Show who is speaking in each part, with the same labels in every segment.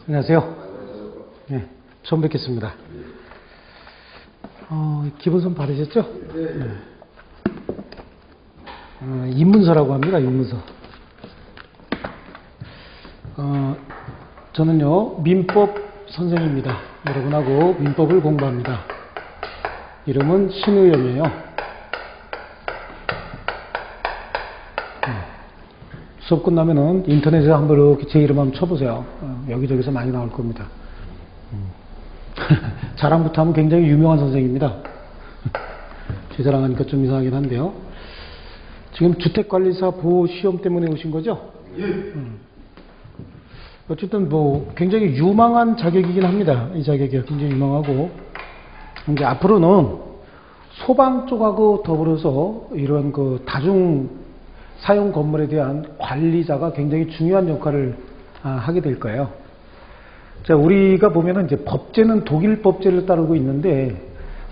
Speaker 1: 안녕하세요. 네, 처음 뵙겠습니다. 기본선 받으셨죠? 네. 입문서라고 합니다. 입문서. 저는요 민법 선생입니다. 여러분하고 민법을 공부합니다. 이름은 신의영이에요. 수업 끝나면은 인터넷에 한번 이렇게 제 이름 한번 쳐보세요. 여기저기서 많이 나올 겁니다. 자랑부터 하면 굉장히 유명한 선생입니다. 제 자랑하니까 좀 이상하긴 한데요. 지금 주택관리사 보호 시험 때문에 오신 거죠? 예. 어쨌든 뭐 굉장히 유망한 자격이긴 합니다. 이 자격이 굉장히 유망하고, 이제 앞으로는 소방 쪽하고 더불어서 이런 그 다중 사용 건물에 대한 관리자가 굉장히 중요한 역할을 하게 될 거예요. 자, 우리가 보면은 이제 법제는 독일 법제를 따르고 있는데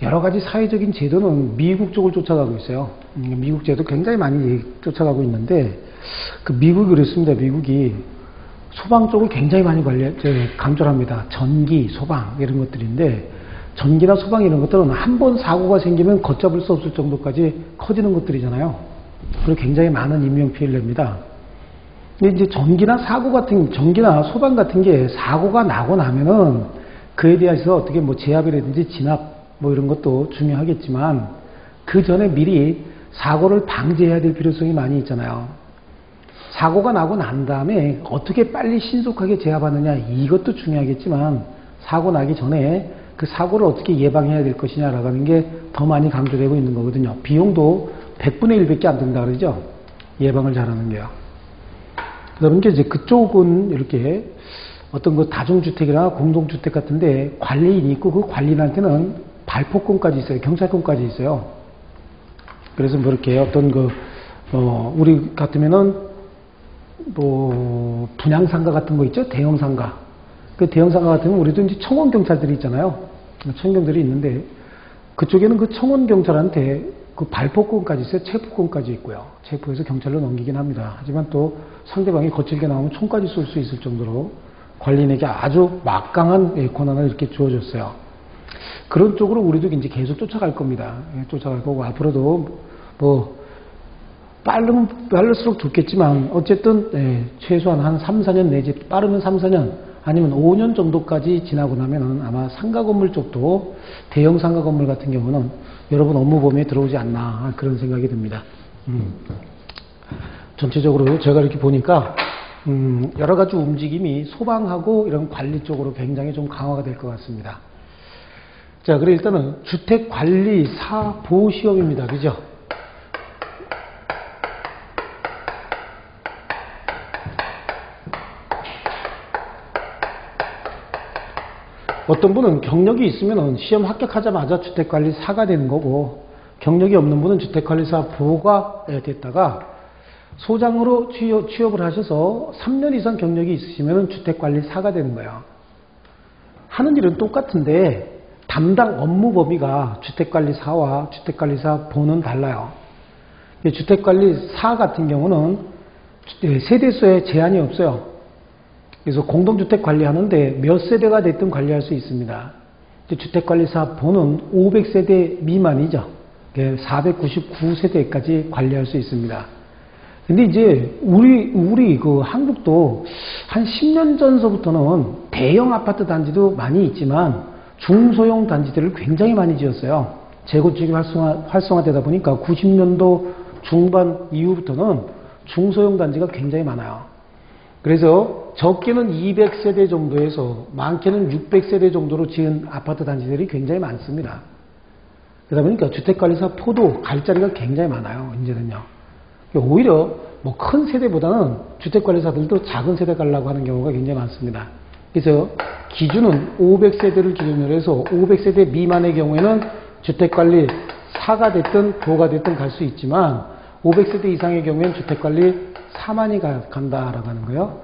Speaker 1: 여러 가지 사회적인 제도는 미국 쪽을 쫓아가고 있어요. 미국 제도 굉장히 많이 쫓아가고 있는데, 그 미국이 그랬습니다. 미국이 소방 쪽을 굉장히 많이 강조를 합니다. 전기, 소방 이런 것들인데, 전기나 소방 이런 것들은 한 번 사고가 생기면 걷잡을 수 없을 정도까지 커지는 것들이잖아요. 그리고 굉장히 많은 인명피해를 냅니다. 근데 이제 전기나 소방 같은 게 사고가 나고 나면은 그에 대해서 어떻게 뭐 제압이라든지 진압 뭐 이런 것도 중요하겠지만, 그 전에 미리 사고를 방지해야 될 필요성이 많이 있잖아요. 사고가 나고 난 다음에 어떻게 빨리 신속하게 제압하느냐, 이것도 중요하겠지만, 사고 나기 전에 그 사고를 어떻게 예방해야 될 것이냐라고 하는 게 더 많이 강조되고 있는 거거든요. 비용도 100분의 1밖에 안 된다 그러죠. 예방을 잘하는 게요. 그러니까 이제 그쪽은 이렇게 어떤 그 다중주택이나 공동주택 같은데 관리인이 있고, 그 관리인한테는 발포권까지 있어요. 경찰권까지 있어요. 그래서 뭐 이렇게 어떤 우리 같으면은 뭐 분양상가 같은 거 있죠? 대형상가. 그 대형상가 같으면 우리도 이제 청원경찰들이 있잖아요. 청원경들이 있는데, 그쪽에는 그 청원경찰한테 그 발포권까지 있어요. 체포권까지 있고요. 체포해서 경찰로 넘기긴 합니다. 하지만 또 상대방이 거칠게 나오면 총까지 쏠 수 있을 정도로 관리인에게 아주 막강한 권한을 이렇게 주어줬어요. 그런 쪽으로 우리도 이제 계속 쫓아갈 겁니다. 쫓아갈 거고, 앞으로도 뭐 빠르면 빠를수록 좋겠지만, 어쨌든 최소한 한 3, 4년 내지 빠르면 3, 4년 아니면 5년 정도까지 지나고 나면은 아마 상가 건물 쪽도, 대형 상가 건물 같은 경우는 여러분 업무 범위에 들어오지 않나, 그런 생각이 듭니다. 전체적으로 제가 이렇게 보니까 여러 가지 움직임이 소방하고 이런 관리 쪽으로 굉장히 좀 강화가 될 것 같습니다. 자, 그래 일단은 주택관리사 보호시험입니다. 그죠? 어떤 분은 경력이 있으면 시험 합격하자마자 주택관리사가 되는 거고, 경력이 없는 분은 주택관리사 보호가 됐다가 소장으로 취업을 하셔서 3년 이상 경력이 있으시면 주택관리사가 되는 거예요. 하는 일은 똑같은데 담당 업무 범위가 주택관리사와 주택관리사 보는 달라요. 주택관리사 같은 경우는 세대수에 제한이 없어요. 그래서 공동주택 관리하는데 몇 세대가 됐든 관리할 수 있습니다. 주택관리사 보는 500세대 미만이죠. 499세대까지 관리할 수 있습니다. 근데 이제 우리 그 한국도 한 10년 전서부터는 대형 아파트 단지도 많이 있지만 중소형 단지들을 굉장히 많이 지었어요. 재건축이 활성화되다 보니까 90년도 중반 이후부터는 중소형 단지가 굉장히 많아요. 그래서 적게는 200세대 정도에서 많게는 600세대 정도로 지은 아파트 단지들이 굉장히 많습니다. 그러다 보니까 주택관리사 포도 갈 자리가 굉장히 많아요. 이제는요. 오히려 뭐 큰 세대보다는 주택관리사들도 작은 세대 가려고 하는 경우가 굉장히 많습니다. 그래서 기준은 500세대를 기준으로 해서 500세대 미만의 경우에는 주택관리사가 됐든 보호가 됐든 갈 수 있지만, 500세대 이상의 경우에는 주택관리사만이 간다라고 하는 거예요.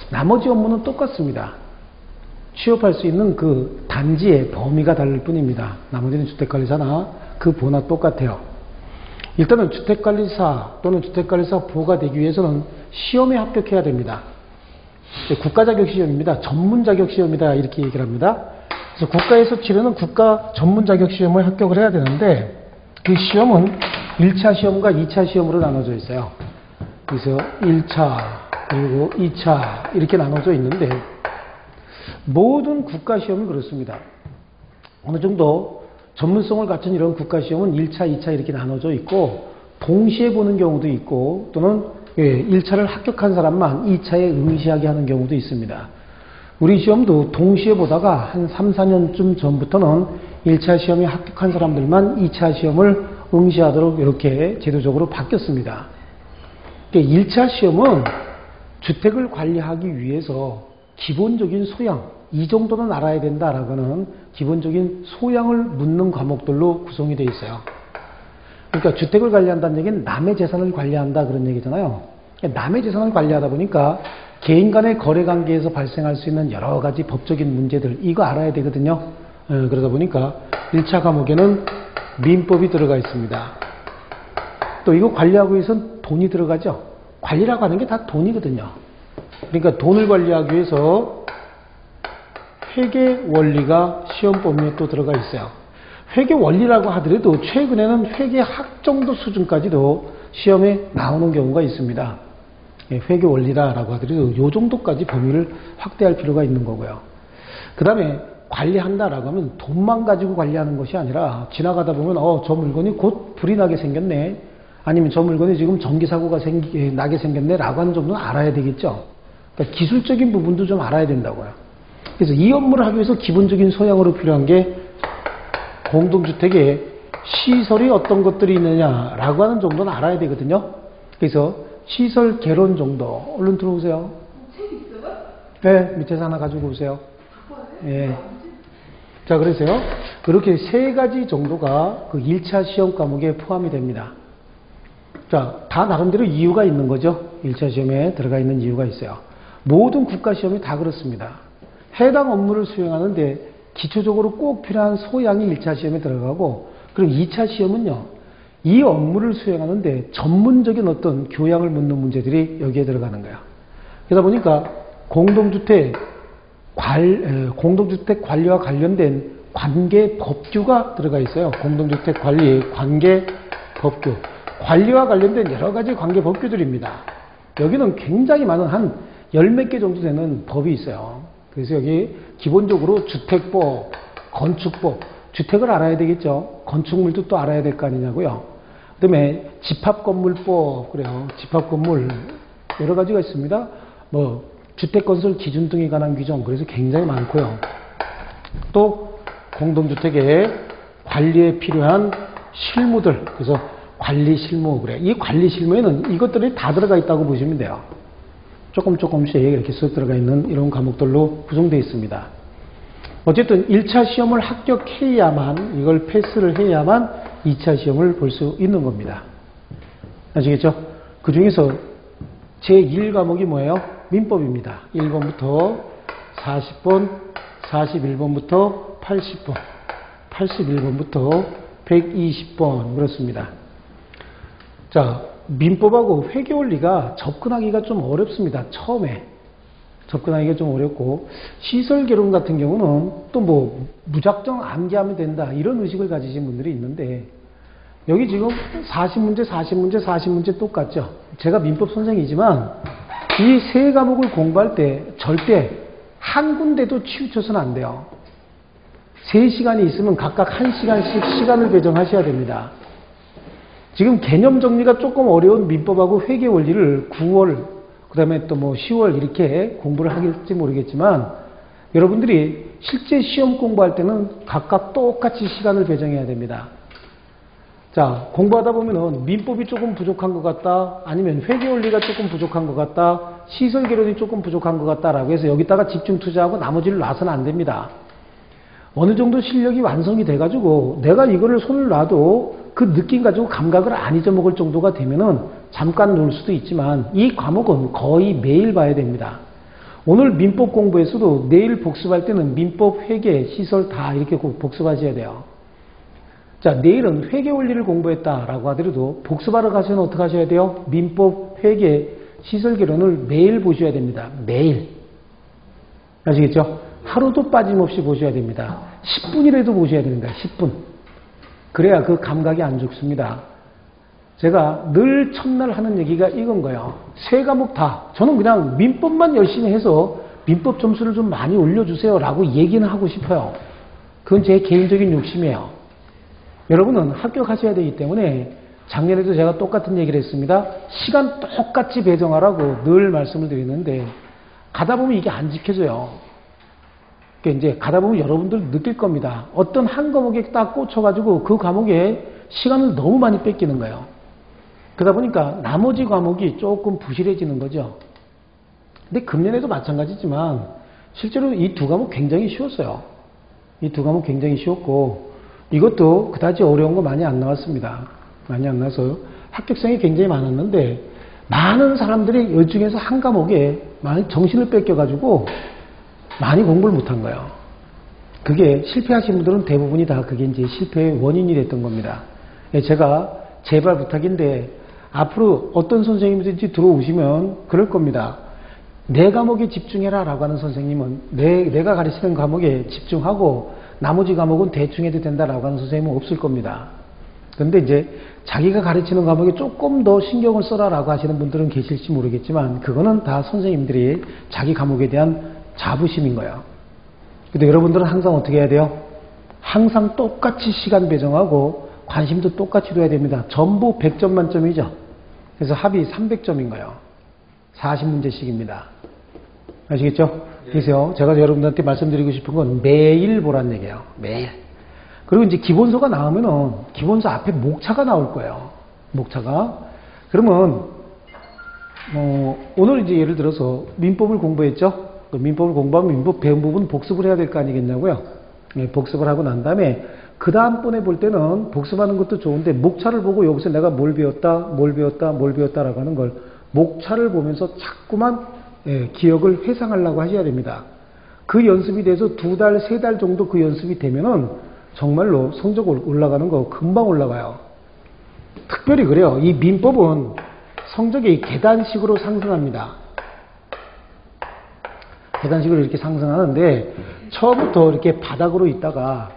Speaker 1: 나머지 업무는 똑같습니다. 취업할 수 있는 그 단지의 범위가 다를 뿐입니다. 나머지는 주택관리사나 그 보호나 똑같아요. 일단은 주택관리사 또는 주택관리사 보호가 되기 위해서는 시험에 합격해야 됩니다. 국가 자격 시험입니다. 전문 자격 시험이다 이렇게 얘기를 합니다. 그래서 국가에서 치르는 국가 전문 자격 시험을 합격을 해야 되는데 그 시험은 1차 시험과 2차 시험으로 나눠져 있어요. 그래서 1차 그리고 2차 이렇게 나눠져 있는데 모든 국가 시험이 그렇습니다. 어느 정도 전문성을 갖춘 이런 국가 시험은 1차, 2차 이렇게 나눠져 있고 동시에 보는 경우도 있고 또는 1차를 합격한 사람만 2차에 응시하게 하는 경우도 있습니다. 우리 시험도 동시에 보다가 한 3, 4년쯤 전부터는 1차 시험에 합격한 사람들만 2차 시험을 응시하도록 이렇게 제도적으로 바뀌었습니다. 1차 시험은 주택을 관리하기 위해서 기본적인 소양, 이 정도는 알아야 된다라고는 기본적인 소양을 묻는 과목들로 구성이 되어 있어요. 그러니까 주택을 관리한다는 얘기는 남의 재산을 관리한다 그런 얘기잖아요. 남의 재산을 관리하다 보니까 개인 간의 거래 관계에서 발생할 수 있는 여러 가지 법적인 문제들 이거 알아야 되거든요. 그러다 보니까 1차 과목에는 민법이 들어가 있습니다. 또 이거 관리하기 위해서는 돈이 들어가죠. 관리라고 하는 게 다 돈이거든요. 그러니까 돈을 관리하기 위해서 회계 원리가 시험 범위에 또 들어가 있어요. 회계 원리라고 하더라도 최근에는 회계학 정도 수준까지도 시험에 나오는 경우가 있습니다. 회계 원리라고 하더라도 이 정도까지 범위를 확대할 필요가 있는 거고요. 그 다음에 관리한다라고 하면 돈만 가지고 관리하는 것이 아니라 지나가다 보면 저 물건이 곧 불이 나게 생겼네. 아니면 저 물건이 지금 전기사고가 나게 생겼네 라고 하는 정도는 알아야 되겠죠. 그러니까 기술적인 부분도 좀 알아야 된다고요. 그래서 이 업무를 하기 위해서 기본적인 소양으로 필요한 게 공동주택에 시설이 어떤 것들이 있느냐라고 하는 정도는 알아야 되거든요. 그래서 시설 개론 정도. 얼른 들어오세요.
Speaker 2: 책 있어요?
Speaker 1: 네, 밑에서 하나 가지고 오세요. 예. 자, 그래서요. 그렇게 세 가지 정도가 그 1차 시험 과목에 포함이 됩니다. 자, 다 나름대로 이유가 있는 거죠. 1차 시험에 들어가 있는 이유가 있어요. 모든 국가 시험이 다 그렇습니다. 해당 업무를 수행하는데 기초적으로 꼭 필요한 소양이 1차 시험에 들어가고 그럼 2차 시험은요. 이 업무를 수행하는데 전문적인 어떤 교양을 묻는 문제들이 여기에 들어가는 거야. 그러다 보니까 공동주택 관리와 관련된 관계 법규가 들어가 있어요. 공동주택 관리 관계 법규. 관리와 관련된 여러 가지 관계 법규들입니다. 여기는 굉장히 많은 한 10몇 개 정도 되는 법이 있어요. 그래서 여기 기본적으로 주택법, 건축법, 주택을 알아야 되겠죠. 건축물도 또 알아야 될 거 아니냐고요. 그 다음에 집합건물법, 그래요. 집합건물 여러 가지가 있습니다. 뭐 주택건설 기준 등에 관한 규정, 그래서 굉장히 많고요. 또 공동주택의 관리에 필요한 실무들, 그래서 관리 실무, 그래. 이 관리 실무에는 이것들이 다 들어가 있다고 보시면 돼요. 조금씩 이렇게 쓱 들어가 있는 이런 과목들로 구성되어 있습니다. 어쨌든 1차 시험을 합격해야만, 이걸 패스를 해야만 2차 시험을 볼 수 있는 겁니다. 아시겠죠? 그 중에서 제1과목이 뭐예요? 민법입니다. 1번부터 40번, 41번부터 80번, 81번부터 120번, 그렇습니다. 자, 민법하고 회계원리가 접근하기가 좀 어렵습니다. 처음에. 접근하기가 좀 어렵고, 시설개론 같은 경우는 또 뭐, 무작정 암기하면 된다. 이런 의식을 가지신 분들이 있는데, 여기 지금 40문제, 40문제, 40문제 똑같죠? 제가 민법 선생이지만, 이 세 과목을 공부할 때 절대 한 군데도 치우쳐서는 안 돼요. 3시간이 있으면 각각 1시간씩 시간을 배정하셔야 됩니다. 지금 개념 정리가 조금 어려운 민법하고 회계 원리를 9월, 그 다음에 또 뭐 10월 이렇게 공부를 하길지 모르겠지만 여러분들이 실제 시험 공부할 때는 각각 똑같이 시간을 배정해야 됩니다. 자, 공부하다 보면은 민법이 조금 부족한 것 같다, 아니면 회계 원리가 조금 부족한 것 같다, 시설 개론이 조금 부족한 것 같다라고 해서 여기다가 집중 투자하고 나머지를 놔서는 안 됩니다. 어느 정도 실력이 완성이 돼가지고 내가 이거를 손을 놔도 그 느낌 가지고 감각을 안 잊어먹을 정도가 되면은 잠깐 놀 수도 있지만 이 과목은 거의 매일 봐야 됩니다. 오늘 민법 공부에서도 내일 복습할 때는 민법, 회계, 시설 다 이렇게 꼭 복습하셔야 돼요. 자, 내일은 회계 원리를 공부했다라고 하더라도 복습하러 가시면 어떻게 하셔야 돼요? 민법, 회계, 시설 개론을 매일 보셔야 됩니다. 매일. 아시겠죠? 하루도 빠짐없이 보셔야 됩니다. 10분이라도 보셔야 됩니다. 10분. 그래야 그 감각이 안 죽습니다. 제가 늘 첫날 하는 얘기가 이건 거예요. 세 과목 다. 저는 그냥 민법만 열심히 해서 민법 점수를 좀 많이 올려주세요 라고 얘기는 하고 싶어요. 그건 제 개인적인 욕심이에요. 여러분은 합격하셔야 되기 때문에 작년에도 제가 똑같은 얘기를 했습니다. 시간 똑같이 배정하라고 늘 말씀을 드리는데 가다 보면 이게 안 지켜져요. 그러니까 이제 가다 보면 여러분들 느낄 겁니다. 어떤 한 과목에 딱 꽂혀가지고 그 과목에 시간을 너무 많이 뺏기는 거예요. 그러다 보니까 나머지 과목이 조금 부실해지는 거죠. 근데 금년에도 마찬가지지만 실제로 이 두 과목 굉장히 쉬웠어요. 이 두 과목 굉장히 쉬웠고 이것도 그다지 어려운 거 많이 안 나왔습니다. 많이 안 나와서 합격생이 굉장히 많았는데 많은 사람들이 이 중에서 한 과목에 많이 정신을 뺏겨가지고 많이 공부를 못한 거예요. 그게 실패하신 분들은 대부분이 다 그게 이제 실패의 원인이 됐던 겁니다. 제가 제발 부탁인데 앞으로 어떤 선생님이든지 들어오시면 그럴 겁니다. 내 과목에 집중해라 라고 하는 선생님은 내가 가르치는 과목에 집중하고 나머지 과목은 대충 해도 된다라고 하는 선생님은 없을 겁니다. 그런데 이제 자기가 가르치는 과목에 조금 더 신경을 써라 라고 하시는 분들은 계실지 모르겠지만 그거는 다 선생님들이 자기 과목에 대한 자부심인 거예요. 근데 여러분들은 항상 어떻게 해야 돼요? 항상 똑같이 시간 배정하고 관심도 똑같이 둬야 됩니다. 전부 100점 만점이죠. 그래서 합이 300점인 거예요. 40문제씩입니다. 아시겠죠? 그래서 제가 여러분들한테 말씀드리고 싶은 건 매일 보란 얘기예요. 매일. 그리고 이제 기본서가 나오면은 기본서 앞에 목차가 나올 거예요. 목차가. 그러면 오늘 이제 예를 들어서 민법을 공부했죠? 그 민법을 공부하면 민법 배운 부분 복습을 해야 될 거 아니겠냐고요? 네, 복습을 하고 난 다음에 그 다음번에 볼 때는 복습하는 것도 좋은데 목차를 보고 여기서 내가 뭘 배웠다라고 하는 걸 목차를 보면서 자꾸만 기억을 회상하려고 하셔야 됩니다. 그 연습이 돼서 2달, 3달 정도 그 연습이 되면은 정말로 성적 올라가는 거 금방 올라가요. 특별히 그래요. 이 민법은 성적이 계단식으로 상승합니다. 계단식으로 이렇게 상승하는데 처음부터 이렇게 바닥으로 있다가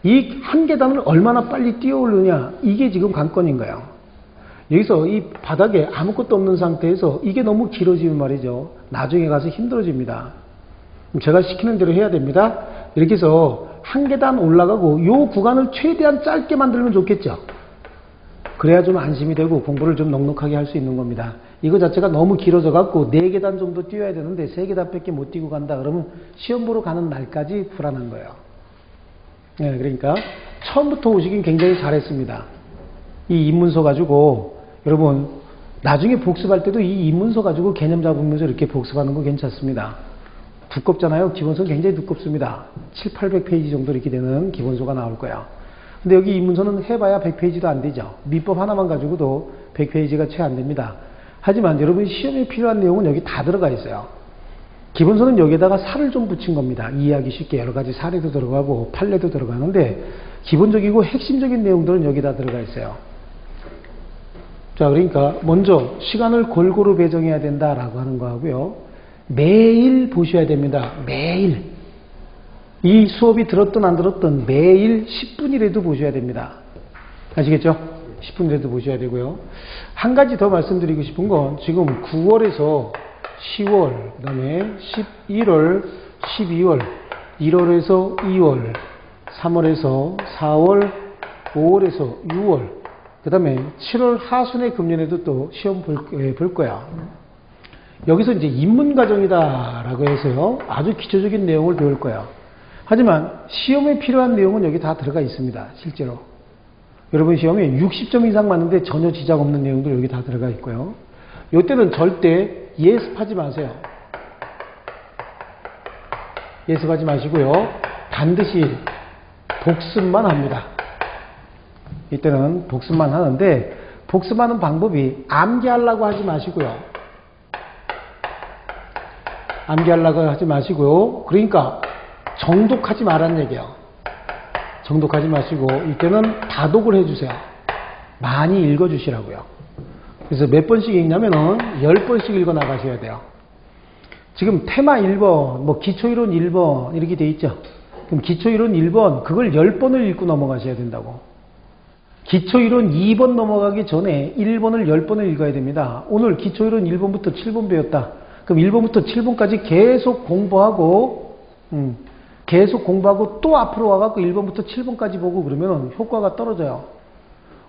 Speaker 1: 이 한 계단을 얼마나 빨리 뛰어오르냐 이게 지금 관건인 거예요. 여기서 이 바닥에 아무것도 없는 상태에서 이게 너무 길어지면 말이죠. 나중에 가서 힘들어집니다. 제가 시키는 대로 해야 됩니다. 이렇게 해서 한 계단 올라가고 이 구간을 최대한 짧게 만들면 좋겠죠. 그래야 좀 안심이 되고 공부를 좀 넉넉하게 할 수 있는 겁니다. 이거 자체가 너무 길어져 갖고 4계단 정도 뛰어야 되는데 3계단밖에 못 뛰고 간다 그러면 시험 보러 가는 날까지 불안한 거예요. 네, 그러니까 처음부터 오시긴 굉장히 잘했습니다. 이 입문서 가지고 여러분 나중에 복습할 때도 이 입문서 가지고 개념 잡으면서 이렇게 복습하는 거 괜찮습니다. 두껍잖아요. 기본서는 굉장히 두껍습니다. 700~800페이지 정도 이렇게 되는 기본서가 나올 거예요. 근데 여기 입문서는 해봐야 100페이지도 안 되죠. 민법 하나만 가지고도 100페이지가 채 안 됩니다. 하지만 여러분 시험에 필요한 내용은 여기 다 들어가 있어요. 기본서는 여기에다가 살을 좀 붙인 겁니다. 이해하기 쉽게 여러 가지 사례도 들어가고 판례도 들어가는데 기본적이고 핵심적인 내용들은 여기다 들어가 있어요. 자, 그러니까 먼저 시간을 골고루 배정해야 된다라고 하는 거 하고요. 매일 보셔야 됩니다. 매일. 이 수업이 들었든 안 들었든 매일 10분이라도 보셔야 됩니다. 아시겠죠? 10분이라도 보셔야 되고요. 한 가지 더 말씀드리고 싶은 건 지금 9월에서 10월, 그 다음에 11월, 12월, 1월에서 2월, 3월에서 4월, 5월에서 6월, 그 다음에 7월 하순의 금년에도 또 시험 볼 거야. 여기서 이제 입문과정이다라고 해서요. 아주 기초적인 내용을 배울 거야. 하지만 시험에 필요한 내용은 여기 다 들어가 있습니다. 실제로. 여러분 시험에 60점 이상 맞는데 전혀 지장 없는 내용도 여기 다 들어가 있고요. 이때는 절대 예습하지 마세요. 예습하지 마시고요. 반드시 복습만 합니다. 이때는 복습만 하는데 복습하는 방법이 암기하려고 하지 마시고요. 암기하려고 하지 마시고요. 그러니까 정독하지 말라는 얘기예요. 정독하지 마시고 이때는 다독을 해주세요. 많이 읽어주시라고요. 그래서 몇 번씩 읽냐면은 10번씩 읽어 나가셔야 돼요. 지금 테마 1번, 뭐 기초이론 1번 이렇게 돼 있죠. 그럼 기초이론 1번 그걸 10번을 읽고 넘어가셔야 된다고. 기초이론 2번 넘어가기 전에 1번을 10번을 읽어야 됩니다. 오늘 기초이론 1번부터 7번 배웠다. 그럼 1번부터 7번까지 계속 공부하고 또 앞으로 와갖고 1번부터 7번까지 보고 그러면 효과가 떨어져요.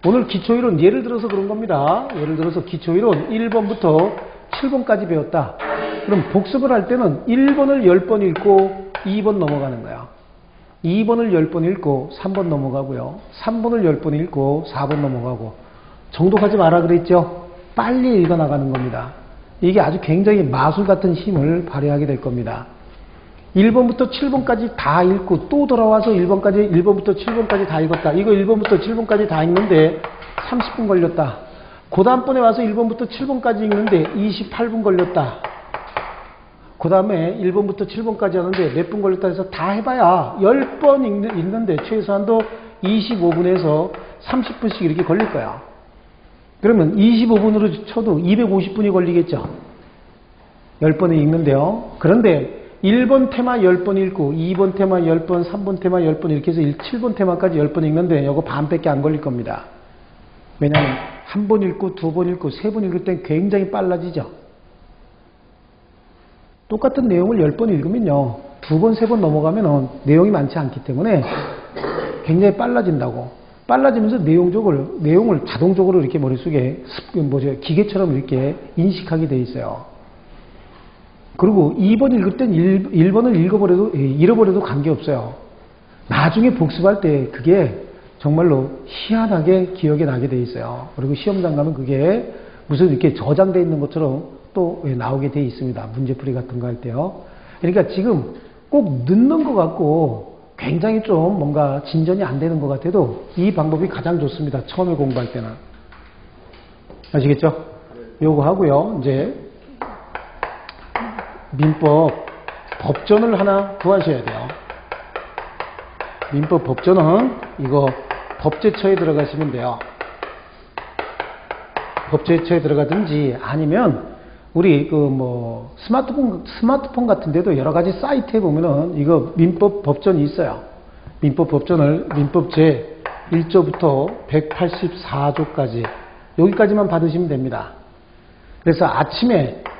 Speaker 1: 오늘 기초이론 예를 들어서 그런 겁니다. 예를 들어서 기초이론 1번부터 7번까지 배웠다. 그럼 복습을 할 때는 1번을 10번 읽고 2번 넘어가는 거야. 2번을 10번 읽고 3번 넘어가고요. 3번을 10번 읽고 4번 넘어가고. 정독하지 마라 그랬죠? 빨리 읽어나가는 겁니다. 이게 아주 굉장히 마술 같은 힘을 발휘하게 될 겁니다. 1번부터 7번까지 다 읽고 또 돌아와서 1번부터 7번까지 다 읽었다. 이거 1번부터 7번까지 다 읽는데 30분 걸렸다. 그 다음번에 와서 1번부터 7번까지 읽는데 28분 걸렸다. 그 다음에 1번부터 7번까지 하는데 몇 분 걸렸다 해서 다 해봐야 10번 읽는데 최소한도 25분에서 30분씩 이렇게 걸릴 거야. 그러면 25분으로 쳐도 250분이 걸리겠죠. 10번을 읽는데요. 그런데 1번 테마 10번 읽고 2번 테마 10번, 3번 테마 10번 이렇게 해서 7번 테마까지 10번 읽는데 이거 반밖에 안 걸릴 겁니다. 왜냐하면 한 번 읽고 두 번 읽고 세 번 읽을 땐 굉장히 빨라지죠. 똑같은 내용을 10번 읽으면요. 두 번, 세 번 넘어가면 내용이 많지 않기 때문에 굉장히 빨라진다고. 빨라지면서 내용을 자동적으로 이렇게 머릿속에 기계처럼 이렇게 인식하게 돼 있어요. 그리고 2번 읽을 땐 1번을 잃어버려도 관계없어요. 나중에 복습할 때 그게 정말로 희한하게 기억에 나게 돼 있어요. 그리고 시험장 가면 그게 무슨 이렇게 저장돼 있는 것처럼 또 나오게 돼 있습니다. 문제풀이 같은 거 할 때요. 그러니까 지금 꼭 늦는 것 같고 굉장히 좀 뭔가 진전이 안 되는 것 같아도 이 방법이 가장 좋습니다. 처음에 공부할 때는. 아시겠죠? 요거 하고요. 이제 민법 법전을 하나 구하셔야 돼요. 민법 법전은 이거 법제처에 들어가시면 돼요. 법제처에 들어가든지 아니면 우리 스마트폰 같은 데도 여러 가지 사이트에 보면은 이거 민법 법전이 있어요. 민법 법전을 민법 제 1조부터 184조까지 여기까지만 받으시면 됩니다. 그래서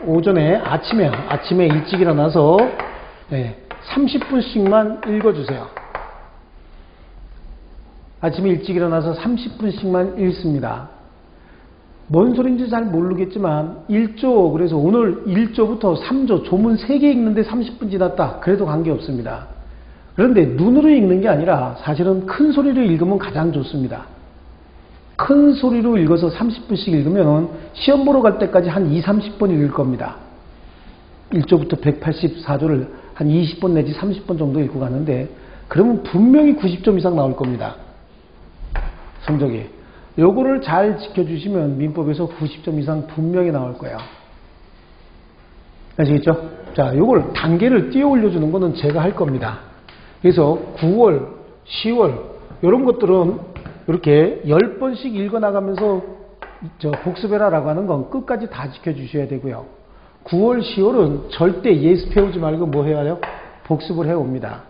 Speaker 1: 오전에 아침에 일찍 일어나서 30분씩만 읽어주세요. 아침에 일찍 일어나서 30분씩만 읽습니다. 뭔 소린지 잘 모르겠지만 1조, 그래서 오늘 1조부터 3조 조문 3개 읽는데 30분 지났다. 그래도 관계없습니다. 그런데 눈으로 읽는 게 아니라 사실은 큰 소리로 읽으면 가장 좋습니다. 큰 소리로 읽어서 30분씩 읽으면 시험 보러 갈 때까지 한 20-30번 읽을 겁니다. 1조부터 184조를 한 20번 내지 30번 정도 읽고 가는데 그러면 분명히 90점 이상 나올 겁니다. 성적이. 요거를 잘 지켜주시면 민법에서 90점 이상 분명히 나올 거예요. 아시겠죠? 자, 요걸 단계를 띄워 올려주는 거는 제가 할 겁니다. 그래서 9월, 10월 요런 것들은 이렇게 10번씩 읽어나가면서 복습해라라고 하는 건 끝까지 다 지켜주셔야 되고요. 9월, 10월은 절대 예습해오지 말고 뭐 해야 해요? 복습을 해옵니다.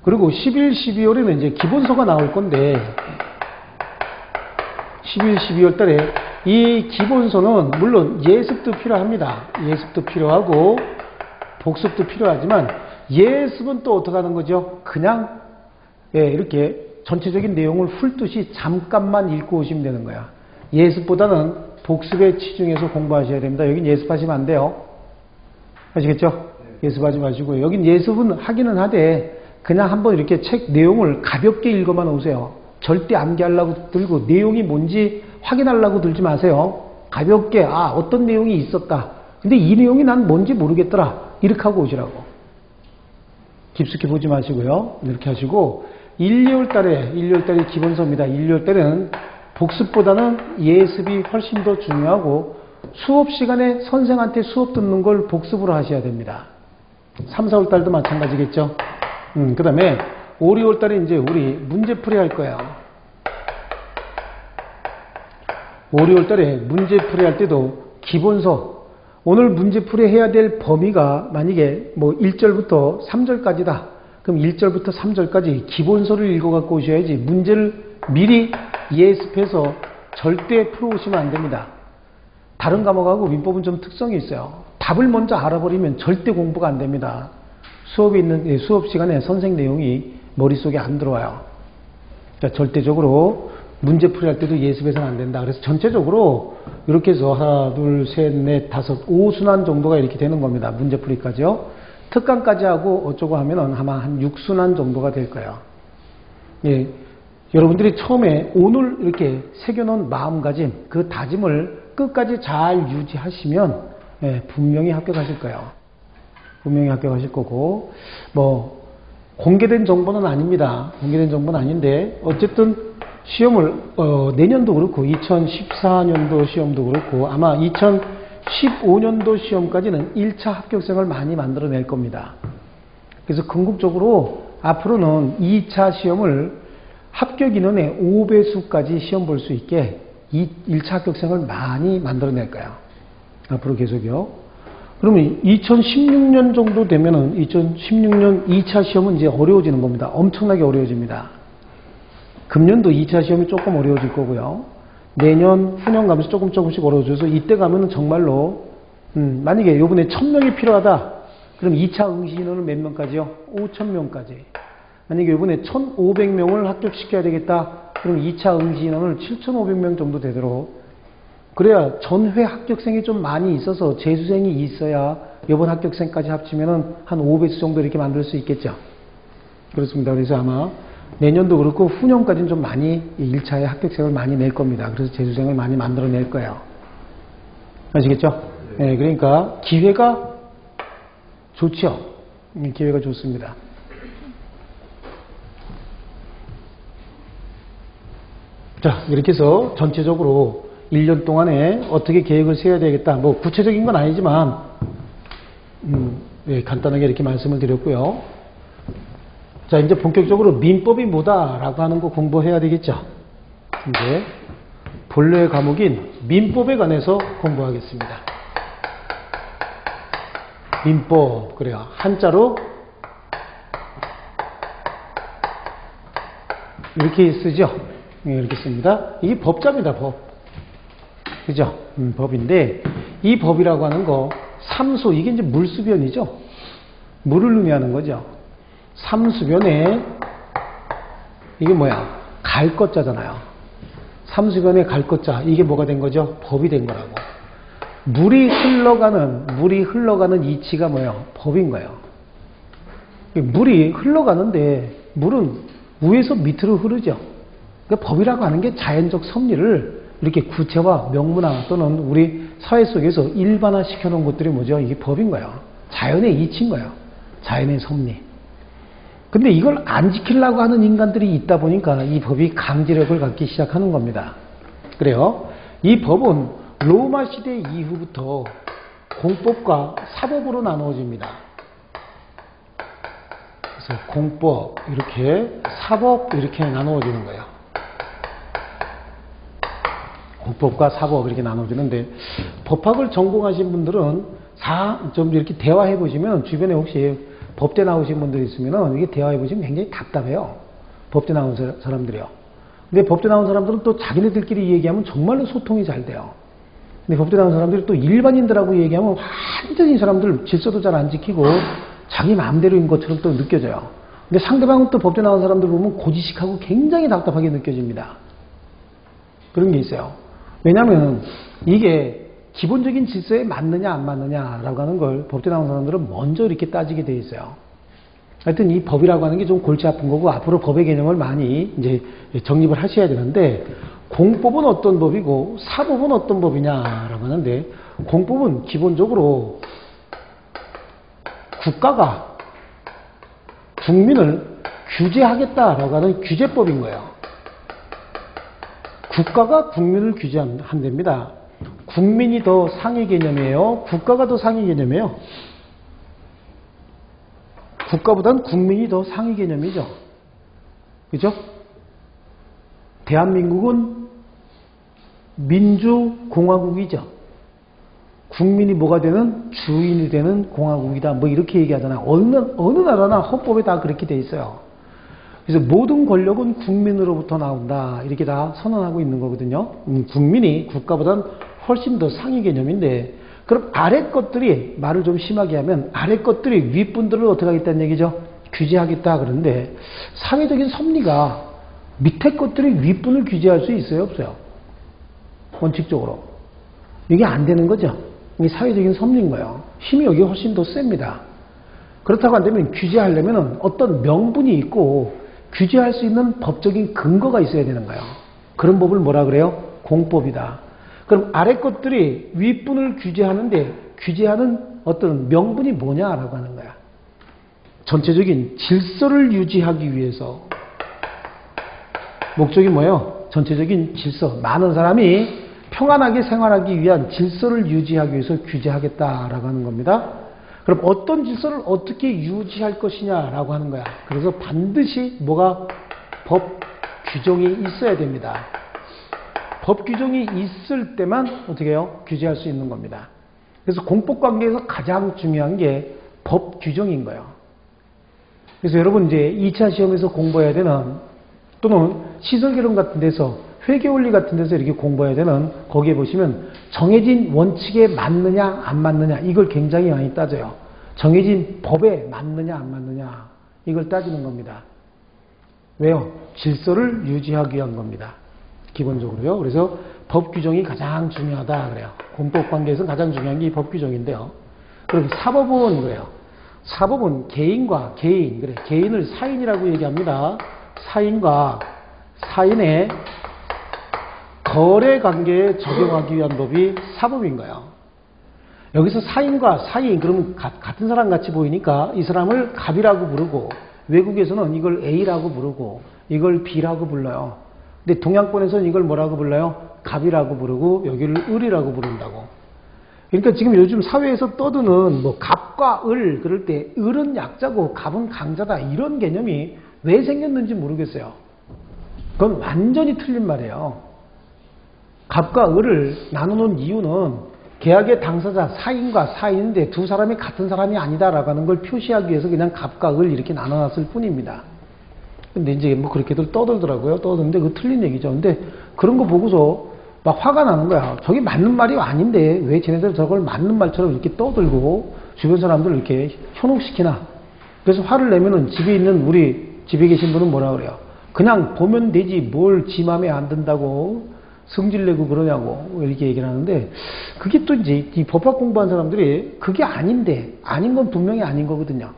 Speaker 1: 그리고 11, 12월에는 이제 기본서가 나올 건데 11, 12월 달에 이 기본서는 물론 예습도 필요합니다. 예습도 필요하고 복습도 필요하지만 예습은 또 어떻게 하는 거죠? 그냥 이렇게 전체적인 내용을 훑듯이 잠깐만 읽고 오시면 되는 거야. 예습보다는 복습에 치중해서 공부하셔야 됩니다. 여긴 예습하시면 안 돼요. 아시겠죠? 예습하지 마시고요. 여긴 예습은 하기는 하되 그냥 한번 이렇게 책 내용을 가볍게 읽어만 오세요. 절대 암기하려고 들고 내용이 뭔지 확인하려고 들지 마세요. 가볍게 어떤 내용이 있었다. 근데 이 내용이 난 뭔지 모르겠더라. 이렇게 하고 오시라고. 깊숙이 보지 마시고요. 이렇게 하시고 1, 2월 달에 기본서입니다. 1, 2월 달에는 복습보다는 예습이 훨씬 더 중요하고 수업 시간에 선생한테 수업 듣는 걸 복습으로 하셔야 됩니다. 3, 4월 달도 마찬가지겠죠. 그 다음에 5, 6월 달에 이제 우리 문제풀이 할 거예요. 5, 6월 달에 문제풀이 할 때도 기본서 오늘 문제풀이 해야 될 범위가 만약에 뭐 1절부터 3절까지다. 그럼 1절부터 3절까지 기본서를 읽어갖고 오셔야지 문제를 미리 예습해서 절대 풀어오시면 안 됩니다. 다른 과목하고 민법은 좀 특성이 있어요. 답을 먼저 알아버리면 절대 공부가 안 됩니다. 수업 시간에 선생 내용이 머릿속에 안 들어와요. 그러니까 절대적으로 문제풀이 할 때도 예습해서는 안 된다. 그래서 전체적으로 이렇게 해서 하나, 둘, 셋, 넷, 다섯, 5순환 정도가 이렇게 되는 겁니다. 문제풀이까지요. 특강까지 하고 어쩌고 하면은 아마 한 6순환 정도가 될 거예요. 예. 여러분들이 처음에 오늘 이렇게 새겨놓은 마음가짐, 그 다짐을 끝까지 잘 유지하시면 예, 분명히 합격하실 거예요. 분명히 합격하실 거고, 뭐 공개된 정보는 아닙니다. 공개된 정보는 아닌데 어쨌든 시험을 내년도 그렇고 2014년도 시험도 그렇고 아마 2015년도 시험까지는 1차 합격생을 많이 만들어낼 겁니다. 그래서 궁극적으로 앞으로는 2차 시험을 합격 인원의 5배수까지 시험 볼 수 있게 1차 합격생을 많이 만들어낼 거예요. 앞으로 계속요. 그러면 2016년 정도 되면은 2016년 2차 시험은 이제 어려워지는 겁니다. 엄청나게 어려워집니다. 금년도 2차 시험이 조금 어려워질 거고요. 내년 후년 가면서 조금씩 어려워져서 이때 가면은 정말로 만약에 이번에 1000명이 필요하다. 그럼 2차 응시 인원은 몇 명까지요? 5000명까지. 만약에 이번에 1500명을 합격시켜야 되겠다. 그럼 2차 응시 인원을 7500명 정도 되도록 그래야 전회 합격생이 좀 많이 있어서 재수생이 있어야 이번 합격생까지 합치면은 한 5배수 정도 이렇게 만들 수 있겠죠. 그렇습니다. 그래서 아마 내년도 그렇고 후년까지는 좀 많이 1차에 합격생을 많이 낼 겁니다. 그래서 재수생을 많이 만들어낼 거예요. 아시겠죠? 네, 그러니까 기회가 좋죠. 기회가 좋습니다. 자, 이렇게 해서 전체적으로 1년 동안에 어떻게 계획을 세워야 되겠다. 뭐 구체적인 건 아니지만 네, 간단하게 이렇게 말씀을 드렸고요. 자, 이제 본격적으로 민법이 뭐다라고 하는 거 공부해야 되겠죠. 이제 본래의 과목인 민법에 관해서 공부하겠습니다. 민법, 그래요. 한자로 이렇게 쓰죠. 이렇게 씁니다. 이게 법자입니다, 법. 그죠? 법인데, 이 법이라고 하는 거, 삼수, 이게 이제 물수변이죠? 물을 의미하는 거죠. 삼수변에, 이게 뭐야? 갈 것자잖아요. 삼수변에 갈 것자, 이게 뭐가 된 거죠? 법이 된 거라고. 물이 흘러가는 이치가 뭐예요? 법인 거예요. 물이 흘러가는데, 물은 위에서 밑으로 흐르죠. 그러니까 법이라고 하는 게 자연적 섭리를 이렇게 구체화, 명문화 또는 우리 사회 속에서 일반화 시켜놓은 것들이 뭐죠? 이게 법인 거예요. 자연의 이치인 거예요. 자연의 섭리. 근데 이걸 안 지키려고 하는 인간들이 있다 보니까 이 법이 강제력을 갖기 시작하는 겁니다. 그래요. 이 법은 로마 시대 이후부터 공법과 사법으로 나누어집니다. 그래서 공법 이렇게, 사법 이렇게 나누어지는 거예요. 공법과 사법 이렇게 나눠지는데 법학을 전공하신 분들은 좀 이렇게 대화해 보시면 주변에 혹시 법대 나오신 분들이 있으면 이게 대화해 보시면 굉장히 답답해요. 법대 나온 사람들이요. 근데 법대 나온 사람들은 또 자기네들끼리 얘기하면 정말로 소통이 잘 돼요. 근데 법대 나온 사람들이 또 일반인들하고 얘기하면 완전히 이 사람들 질서도 잘 안 지키고 자기 마음대로인 것처럼 또 느껴져요. 근데 상대방은 또 법대 나온 사람들 보면 고지식하고 굉장히 답답하게 느껴집니다. 그런 게 있어요. 왜냐하면 이게 기본적인 질서에 맞느냐 안 맞느냐라고 하는 걸 법대 나온 사람들은 먼저 이렇게 따지게 돼 있어요. 하여튼 이 법이라고 하는 게 좀 골치 아픈 거고 앞으로 법의 개념을 많이 이제 정립을 하셔야 되는데 공법은 어떤 법이고 사법은 어떤 법이냐라고 하는데 공법은 기본적으로 국가가 국민을 규제하겠다라고 하는 규제법인 거예요. 국가가 국민을 규제한답니다. 국민이 더 상위 개념이에요? 국가가 더 상위 개념이에요? 국가보다는 국민이 더 상위 개념이죠. 그죠? 대한민국은 민주공화국이죠. 국민이 뭐가 되는 주인이 되는 공화국이다. 뭐 이렇게 얘기하잖아요. 어느 나라나 헌법에 다 그렇게 돼 있어요. 그래서 모든 권력은 국민으로부터 나온다. 이렇게 다 선언하고 있는 거거든요. 국민이 국가보다는 훨씬 더 상위 개념인데, 그럼 아래 것들이, 말을 좀 심하게 하면 아래 것들이 윗분들을 어떻게 하겠다는 얘기죠? 규제하겠다. 그런데 사회적인 섭리가 밑에 것들이 윗분을 규제할 수 있어요? 없어요? 원칙적으로. 이게 안 되는 거죠. 이게 사회적인 섭리인 거예요. 힘이 여기 훨씬 더 셉니다. 그렇다고 한다면 규제하려면 어떤 명분이 있고 규제할 수 있는 법적인 근거가 있어야 되는 거예요. 그런 법을 뭐라 그래요? 공법이다. 그럼 아래 것들이 윗분을 규제하는데 규제하는 어떤 명분이 뭐냐라고 하는 거야. 전체적인 질서를 유지하기 위해서. 목적이 뭐예요? 전체적인 질서. 많은 사람이 평안하게 생활하기 위한 질서를 유지하기 위해서 규제하겠다라고 하는 겁니다. 그럼 어떤 질서를 어떻게 유지할 것이냐라고 하는 거야. 그래서 반드시 뭐가 법 규정이 있어야 됩니다. 법 규정이 있을 때만 어떻게 해요? 규제할 수 있는 겁니다. 그래서 공법 관계에서 가장 중요한 게 법 규정인 거예요. 그래서 여러분 이제 2차 시험에서 공부해야 되는, 또는 시설개론 같은 데서, 회계원리 같은 데서 이렇게 공부해야 되는, 거기에 보시면 정해진 원칙에 맞느냐 안 맞느냐 이걸 굉장히 많이 따져요. 정해진 법에 맞느냐 안 맞느냐 이걸 따지는 겁니다. 왜요? 질서를 유지하기 위한 겁니다. 기본적으로요. 그래서 법 규정이 가장 중요하다 그래요. 공법 관계에서 가장 중요한 게 이 법 규정인데요. 그럼 사법은 그래요. 사법은 개인과 개인, 그래, 개인을 사인이라고 얘기합니다. 사인과 사인의 거래 관계에 적용하기 위한 법이 사법인 거예요. 여기서 사인과 사인, 그러면 같은 사람 같이 보이니까 이 사람을 갑이라고 부르고, 외국에서는 이걸 A라고 부르고 이걸 B라고 불러요. 근데 동양권에서는 이걸 뭐라고 불러요? 갑이라고 부르고 여기를 을이라고 부른다고. 그러니까 지금 요즘 사회에서 떠드는 뭐 갑과 을, 그럴 때 을은 약자고 갑은 강자다, 이런 개념이 왜 생겼는지 모르겠어요. 그건 완전히 틀린 말이에요. 갑과 을을 나누는 이유는 계약의 당사자 사인과 사인인데 두 사람이 같은 사람이 아니다라고 하는 걸 표시하기 위해서 그냥 갑과 을 이렇게 나눠놨을 뿐입니다. 근데 이제 뭐 그렇게들 떠들더라고요. 떠드는데 그거 틀린 얘기죠. 근데 그런 거 보고서 막 화가 나는 거야. 저게 맞는 말이 아닌데 왜 쟤네들 저걸 맞는 말처럼 이렇게 떠들고 주변 사람들을 이렇게 현혹시키나. 그래서 화를 내면은 집에 있는, 우리 집에 계신 분은 뭐라 그래요? 그냥 보면 되지 뭘 지 맘에 안 든다고 성질내고 그러냐고 이렇게 얘기를 하는데, 그게 또 이제 이 법학 공부한 사람들이 그게 아닌데, 아닌 건 분명히 아닌 거거든요.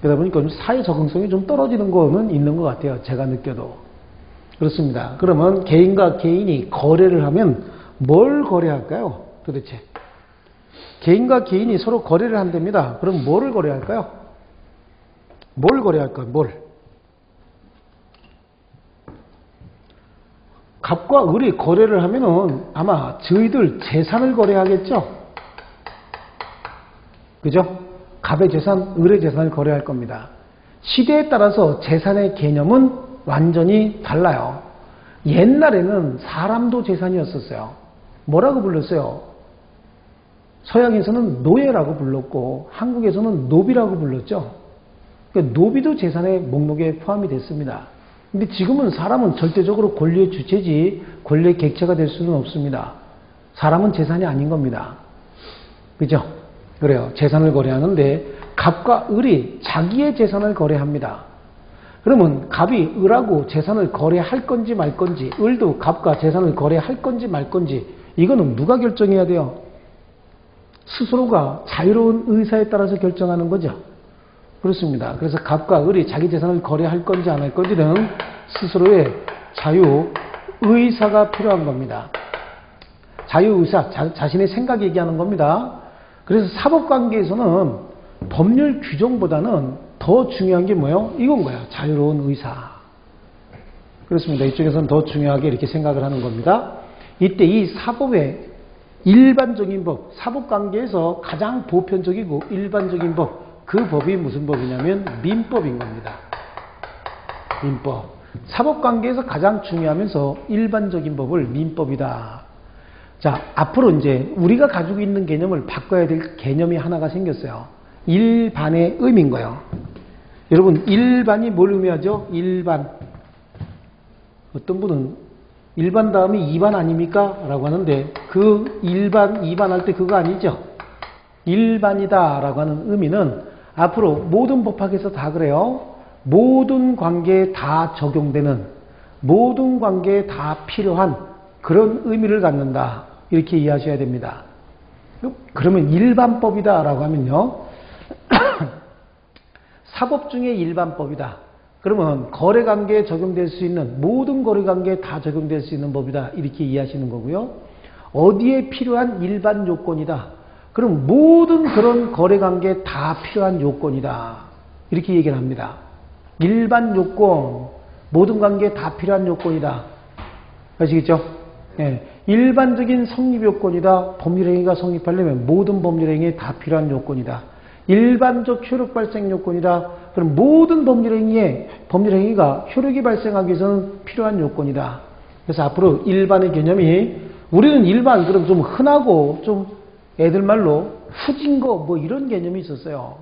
Speaker 1: 그러다 보니까 사회 적응성이 좀 떨어지는 거는 있는 것 같아요. 제가 느껴도. 그렇습니다. 그러면 개인과 개인이 거래를 하면 뭘 거래할까요? 도대체. 개인과 개인이 서로 거래를 한답니다. 그럼 뭐를 거래할까요? 뭘 거래할까요? 뭘? 갑과 을이 거래를 하면은 아마 저희들 재산을 거래하겠죠? 그죠? 갑의 재산, 을의 재산을 거래할 겁니다. 시대에 따라서 재산의 개념은 완전히 달라요. 옛날에는 사람도 재산이었었어요. 뭐라고 불렀어요? 서양에서는 노예라고 불렀고 한국에서는 노비라고 불렀죠. 그러니까 노비도 재산의 목록에 포함이 됐습니다. 근데 지금은 사람은 절대적으로 권리의 주체지 권리의 객체가 될 수는 없습니다. 사람은 재산이 아닌 겁니다. 그죠? 그래요. 재산을 거래하는데 갑과 을이 자기의 재산을 거래합니다. 그러면 갑이 을하고 재산을 거래할 건지 말 건지, 을도 갑과 재산을 거래할 건지 말 건지, 이거는 누가 결정해야 돼요? 스스로가 자유로운 의사에 따라서 결정하는 거죠. 그렇습니다. 그래서 갑과 을이 자기 재산을 거래할 건지 안 할 건지는 스스로의 자유의사가 필요한 겁니다. 자유의사, 자신의 생각 얘기하는 겁니다. 그래서 사법관계에서는 법률 규정보다는 더 중요한 게 뭐예요? 이건 거야. 자유로운 의사. 그렇습니다. 이쪽에서는 더 중요하게 이렇게 생각을 하는 겁니다. 이때 이 사법의 일반적인 법, 사법관계에서 가장 보편적이고 일반적인 법, 그 법이 무슨 법이냐면 민법인 겁니다. 민법. 사법관계에서 가장 중요하면서 일반적인 법을 민법이다. 자, 앞으로 이제 우리가 가지고 있는 개념을 바꿔야 될 개념이 하나가 생겼어요. 일반의 의미인 거예요. 여러분, 일반이 뭘 의미하죠? 일반. 어떤 분은 일반 다음이 이반 아닙니까? 라고 하는데 그 일반, 이반 할 때 그거 아니죠? 일반이다 라고 하는 의미는 앞으로 모든 법학에서 다 그래요. 모든 관계에 다 적용되는, 모든 관계에 다 필요한 그런 의미를 갖는다. 이렇게 이해하셔야 됩니다. 그러면 일반법이다 라고 하면요. 사법 중에 일반법이다. 그러면 거래관계에 적용될 수 있는, 모든 거래관계에 다 적용될 수 있는 법이다. 이렇게 이해하시는 거고요. 어디에 필요한 일반 요건이다. 그럼 모든 그런 거래관계에 다 필요한 요건이다. 이렇게 얘기를 합니다. 일반 요건, 모든 관계에 다 필요한 요건이다. 아시겠죠? 예. 일반적인 성립 요건이다. 법률행위가 성립하려면 모든 법률행위에 다 필요한 요건이다. 일반적 효력 발생 요건이다. 그럼 모든 법률행위가 효력이 발생하기 위해서는 필요한 요건이다. 그래서 앞으로 일반의 개념이, 우리는 일반, 그럼 좀 흔하고 좀 애들 말로 후진 거 뭐 이런 개념이 있었어요.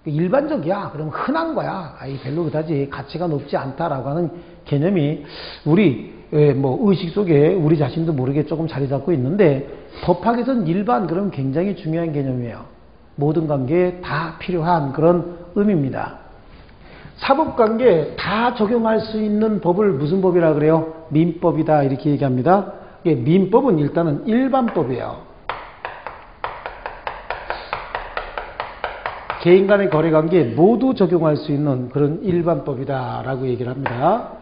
Speaker 1: 일반적이야. 그럼 흔한 거야. 아이, 별로 그다지 가치가 높지 않다라고 하는 개념이 우리 뭐 의식 속에 우리 자신도 모르게 조금 자리 잡고 있는데, 법학에서는 일반, 그럼 굉장히 중요한 개념이에요. 모든 관계에 다 필요한 그런 의미입니다. 사법관계에 다 적용할 수 있는 법을 무슨 법이라 그래요? 민법이다. 이렇게 얘기합니다. 민법은 일단은 일반법이에요. 개인 간의 거래관계에 모두 적용할 수 있는 그런 일반법이다 라고 얘기를 합니다.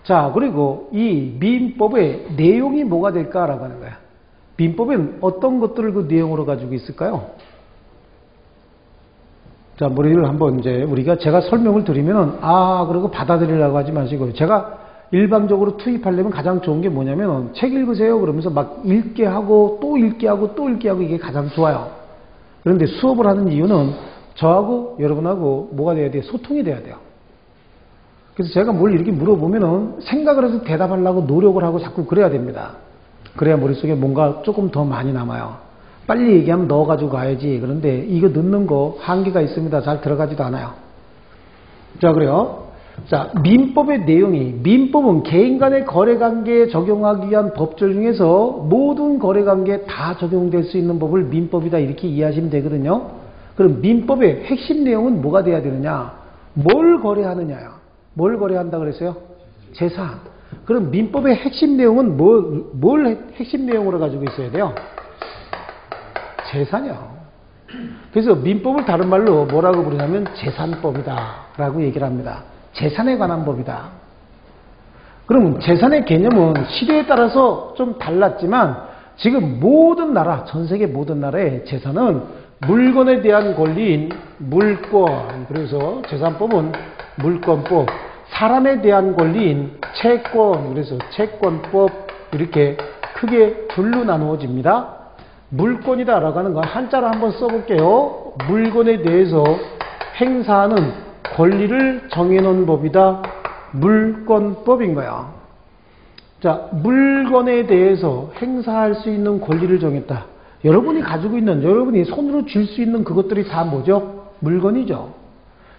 Speaker 1: 자, 그리고 이 민법의 내용이 뭐가 될까라고 하는 거야. 민법엔 어떤 것들을 그 내용으로 가지고 있을까요? 자, 머리를 한번 제가 설명을 드리면은, 그리고 받아들이려고 하지 마시고요. 제가 일방적으로 투입하려면 가장 좋은 게 뭐냐면, 책 읽으세요. 그러면서 막 읽게 하고, 또 읽게 하고, 또 읽게 하고, 이게 가장 좋아요. 그런데 수업을 하는 이유는 저하고 여러분하고 뭐가 돼야 돼요? 소통이 돼야 돼요. 그래서 제가 뭘 이렇게 물어보면은 생각을 해서 대답하려고 노력을 하고 자꾸 그래야 됩니다. 그래야 머릿속에 뭔가 조금 더 많이 남아요. 빨리 얘기하면 넣어가지고 가야지. 그런데 이거 넣는 거 한계가 있습니다. 잘 들어가지도 않아요. 자, 그래요. 자, 민법의 내용이, 민법은 개인 간의 거래관계에 적용하기 위한 법절 중에서 모든 거래관계에 다 적용될 수 있는 법을 민법이다. 이렇게 이해하시면 되거든요. 그럼 민법의 핵심 내용은 뭐가 돼야 되느냐? 뭘 거래하느냐요? 뭘 거래한다 그랬어요? 재산. 그럼 민법의 핵심 내용은 뭘 핵심 내용으로 가지고 있어야 돼요? 재산이요. 그래서 민법을 다른 말로 뭐라고 부르냐면 재산법이다 라고 얘기를 합니다. 재산에 관한 법이다. 그러면 재산의 개념은 시대에 따라서 좀 달랐지만 지금 모든 나라, 전 세계 모든 나라의 재산은 물건에 대한 권리인 물권, 그래서 재산법은 물권법, 사람에 대한 권리인 채권, 그래서 채권법, 이렇게 크게 둘로 나누어집니다. 물권이다 라고 하는 거 한자로 한번 써볼게요. 물건에 대해서 행사하는 권리를 정해놓은 법이다. 물권법인 거야. 자, 물건에 대해서 행사할 수 있는 권리를 정했다. 여러분이 가지고 있는, 여러분이 손으로 쥘 수 있는 그것들이 다 뭐죠? 물건이죠.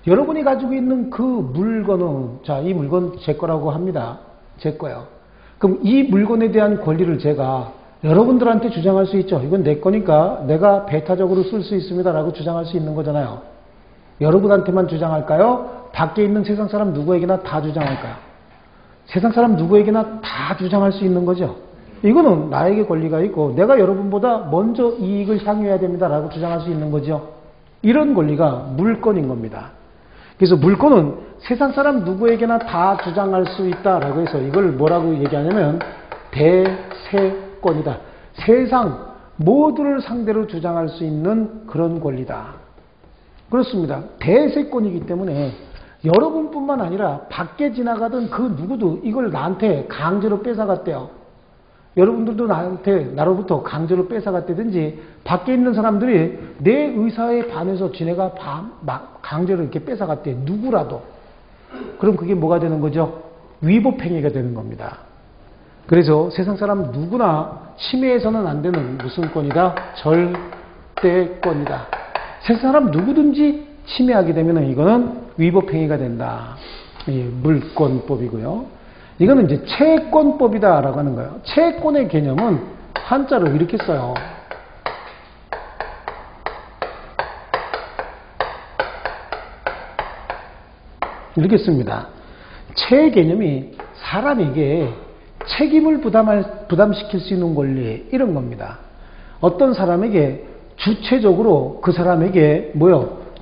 Speaker 1: 여러분이 가지고 있는 그 물건은, 자, 이 물건 제 거라고 합니다. 제 거요. 그럼 이 물건에 대한 권리를 제가 여러분들한테 주장할 수 있죠. 이건 내 거니까 내가 배타적으로 쓸 수 있습니다 라고 주장할 수 있는 거잖아요. 여러분한테만 주장할까요? 밖에 있는 세상 사람 누구에게나 다 주장할까요? 세상 사람 누구에게나 다 주장할 수 있는 거죠. 이거는 나에게 권리가 있고 내가 여러분보다 먼저 이익을 향유해야 됩니다 라고 주장할 수 있는 거죠. 이런 권리가 물권인 겁니다. 그래서 물권은 세상 사람 누구에게나 다 주장할 수 있다라고 해서 이걸 뭐라고 얘기하냐면 대세권이다. 세상 모두를 상대로 주장할 수 있는 그런 권리다. 그렇습니다. 대세권이기 때문에 여러분뿐만 아니라 밖에 지나가던 그 누구도 이걸 나한테 강제로 뺏어갔대요. 여러분들도 나로부터 강제로 뺏어갔다든지 밖에 있는 사람들이 내 의사에 반해서 지네가 강제로 이렇게 뺏어갔대. 누구라도. 그럼 그게 뭐가 되는 거죠? 위법행위가 되는 겁니다. 그래서 세상 사람 누구나 침해해서는 안 되는 무슨 권이다? 절대권이다. 세상 사람 누구든지 침해하게 되면 이거는 위법행위가 된다. 물권법이고요. 이거는 이제 채권법이다라고 하는 거예요. 채권의 개념은 한자로 이렇게 써요. 이렇게 씁니다. 채의 개념이 사람에게 책임을 부담시킬 수 있는 권리, 이런 겁니다. 어떤 사람에게 주체적으로 그 사람에게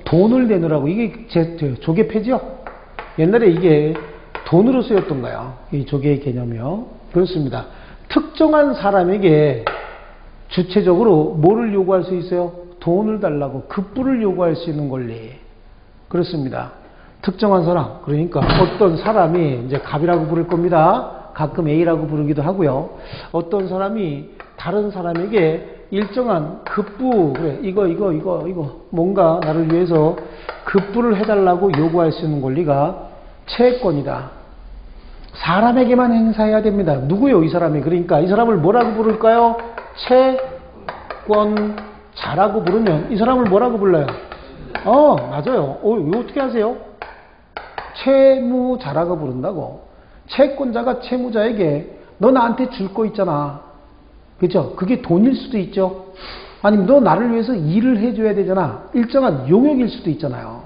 Speaker 1: 돈을 내놓으라고, 이게 조계패죠? 옛날에 이게 돈으로 쓰였던 거예요. 이 조계의 개념이요. 그렇습니다. 특정한 사람에게 주체적으로 뭐를 요구할 수 있어요? 돈을 달라고, 급부를 요구할 수 있는 권리. 그렇습니다. 특정한 사람, 그러니까 어떤 사람이 이제 갑이라고 부를 겁니다. 가끔 A라고 부르기도 하고요. 어떤 사람이 다른 사람에게 일정한 급부, 그래, 이거 뭔가 나를 위해서 급부를 해달라고 요구할 수 있는 권리가 채권이다. 사람에게만 행사해야 됩니다. 누구요, 이 사람이? 그러니까 이 사람을 뭐라고 부를까요? 채권자라고 부르면 이 사람을 뭐라고 불러요? 맞아요. 이거 어떻게 하세요? 채무자라고 부른다고. 채권자가 채무자에게 너 나한테 줄 거 있잖아. 그죠? 그게 돈일 수도 있죠. 아니면 너 나를 위해서 일을 해줘야 되잖아. 일정한 용역일 수도 있잖아요.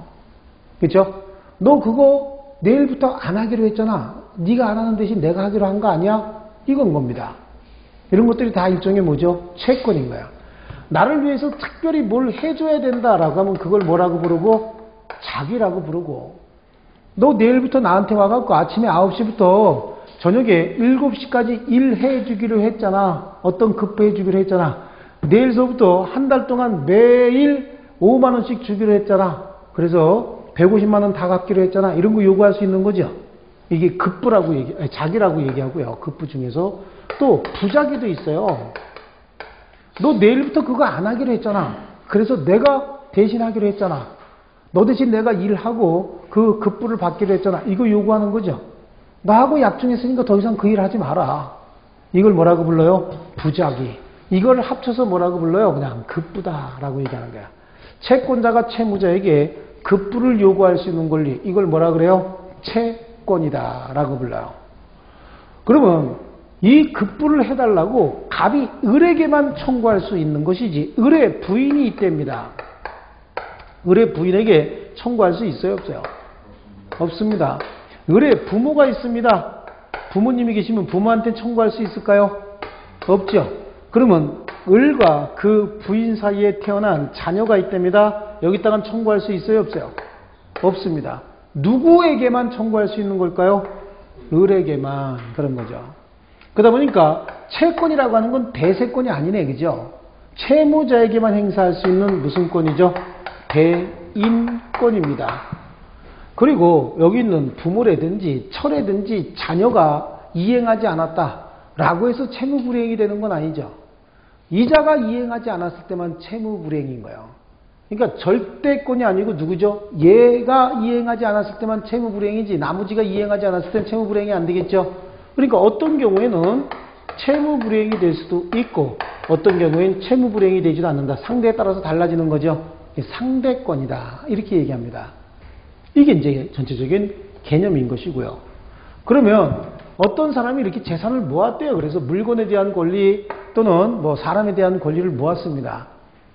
Speaker 1: 그죠? 너 그거 내일부터 안 하기로 했잖아. 네가 안 하는 대신 내가 하기로 한 거 아니야? 이건 겁니다. 이런 것들이 다 일종의 뭐죠? 채권인 거야. 나를 위해서 특별히 뭘 해줘야 된다라고 하면 그걸 뭐라고 부르고? 자기라고 부르고. 너 내일부터 나한테 와갖고 아침에 9시부터 저녁에 7시까지 일해 주기로 했잖아. 어떤 급부해 주기로 했잖아. 내일서부터 한 달 동안 매일 5만 원씩 주기로 했잖아. 그래서 150만 원 다 갚기로 했잖아. 이런 거 요구할 수 있는 거죠. 이게 급부라고 자기라고 얘기하고요. 급부 중에서 또 부자기도 있어요. 너 내일부터 그거 안 하기로 했잖아. 그래서 내가 대신 하기로 했잖아. 너 대신 내가 일하고 그 급부를 받기로 했잖아. 이거 요구하는 거죠. 나하고 약정했으니까 더 이상 그 일 하지 마라. 이걸 뭐라고 불러요? 부자기. 이걸 합쳐서 뭐라고 불러요? 그냥 급부다라고 얘기하는 거야. 채권자가 채무자에게 급부를 요구할 수 있는 권리. 이걸 뭐라 그래요? 채권이다라고 불러요. 그러면 이 급부를 해달라고 갑이 을에게만 청구할 수 있는 것이지 을의 부인이 있답니다. 을의 부인에게 청구할 수 있어요? 없어요? 없습니다. 을의 부모가 있습니다. 부모님이 계시면 부모한테 청구할 수 있을까요? 없죠. 그러면 을과 그 부인 사이에 태어난 자녀가 있답니다. 여기다가 청구할 수 있어요? 없어요? 없습니다. 누구에게만 청구할 수 있는 걸까요? 을에게만. 그런 거죠. 그러다 보니까 채권이라고 하는 건 대세권이 아니네. 그죠? 채무자에게만 행사할 수 있는 무슨 권이죠? 대인권입니다. 그리고 여기 있는 부모라든지 처라든지 자녀가 이행하지 않았다라고 해서 채무불이행이 되는 건 아니죠. 이자가 이행하지 않았을 때만 채무불이행인 거예요. 그러니까 절대권이 아니고 누구죠? 얘가 이행하지 않았을 때만 채무불이행이지 나머지가 이행하지 않았을 때는 채무불이행이 안 되겠죠. 그러니까 어떤 경우에는 채무불이행이 될 수도 있고 어떤 경우에는 채무불이행이 되지도 않는다. 상대에 따라서 달라지는 거죠. 상대권이다. 이렇게 얘기합니다. 이게 이제 전체적인 개념인 것이고요. 그러면 어떤 사람이 이렇게 재산을 모았대요. 그래서 물건에 대한 권리 또는 뭐 사람에 대한 권리를 모았습니다.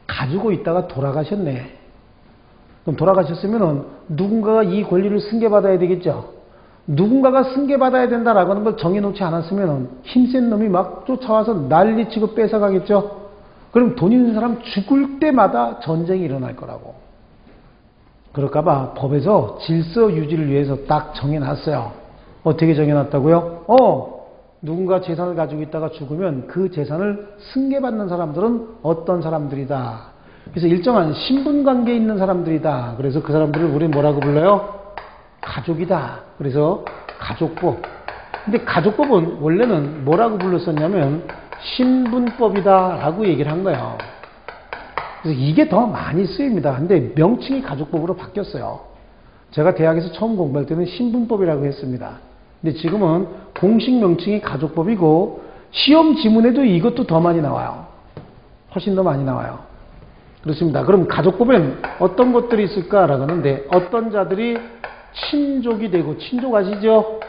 Speaker 1: 가지고 있다가 돌아가셨네. 그럼 돌아가셨으면 누군가가 이 권리를 승계받아야 되겠죠. 누군가가 승계받아야 된다라고 하는 걸 정해놓지 않았으면 힘센 놈이 막 쫓아와서 난리치고 뺏어가겠죠. 그럼 돈 있는 사람 죽을 때마다 전쟁이 일어날 거라고. 그럴까봐 법에서 질서 유지를 위해서 딱 정해놨어요. 어떻게 정해놨다고요? 누군가 재산을 가지고 있다가 죽으면 그 재산을 승계받는 사람들은 어떤 사람들이다. 그래서 일정한 신분관계에 있는 사람들이다. 그래서 그 사람들을 우리 뭐라고 불러요? 가족이다. 그래서 가족법. 근데 가족법은 원래는 뭐라고 불렀었냐면 신분법이다 라고 얘기를 한 거예요. 그래서 이게 더 많이 쓰입니다. 근데 명칭이 가족법으로 바뀌었어요. 제가 대학에서 처음 공부할 때는 신분법이라고 했습니다. 근데 지금은 공식 명칭이 가족법이고 시험 지문에도 이것도 더 많이 나와요. 훨씬 더 많이 나와요. 그렇습니다. 그럼 가족법엔 어떤 것들이 있을까라고 하는데 어떤 자들이 친족이 되고 친족 아시죠?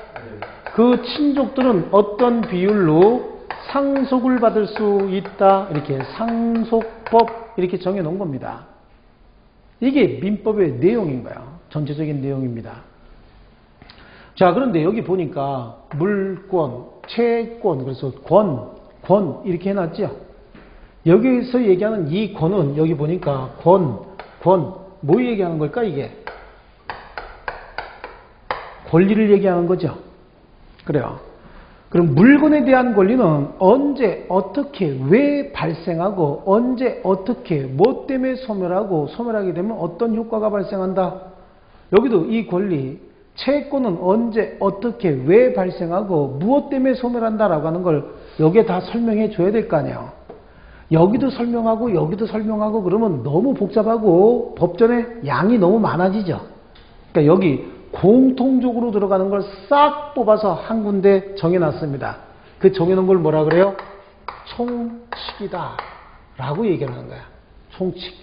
Speaker 1: 그 친족들은 어떤 비율로 상속을 받을 수 있다. 이렇게 상속법 이렇게 정해놓은 겁니다. 이게 민법의 내용인 거예요. 전체적인 내용입니다. 자, 그런데 여기 보니까 물권, 채권, 그래서 권 이렇게 해놨죠. 여기서 얘기하는 이 권은 여기 보니까 뭐 얘기하는 걸까 이게? 권리를 얘기하는 거죠. 그래요. 그럼 물건에 대한 권리는 언제 어떻게 왜 발생하고 언제 어떻게 뭐 때문에 소멸하고 소멸하게 되면 어떤 효과가 발생한다. 여기도 이 권리 채권은 언제 어떻게 왜 발생하고 무엇 때문에 소멸한다라고 하는 걸 여기에 다 설명해 줘야 될 거 아니에요. 여기도 설명하고 여기도 설명하고 그러면 너무 복잡하고 법전에 양이 너무 많아지죠. 그러니까 여기 공통적으로 들어가는 걸 싹 뽑아서 한 군데 정해놨습니다. 그 정해놓은 걸 뭐라 그래요? 총칙이다 라고 얘기하는 거야. 총칙.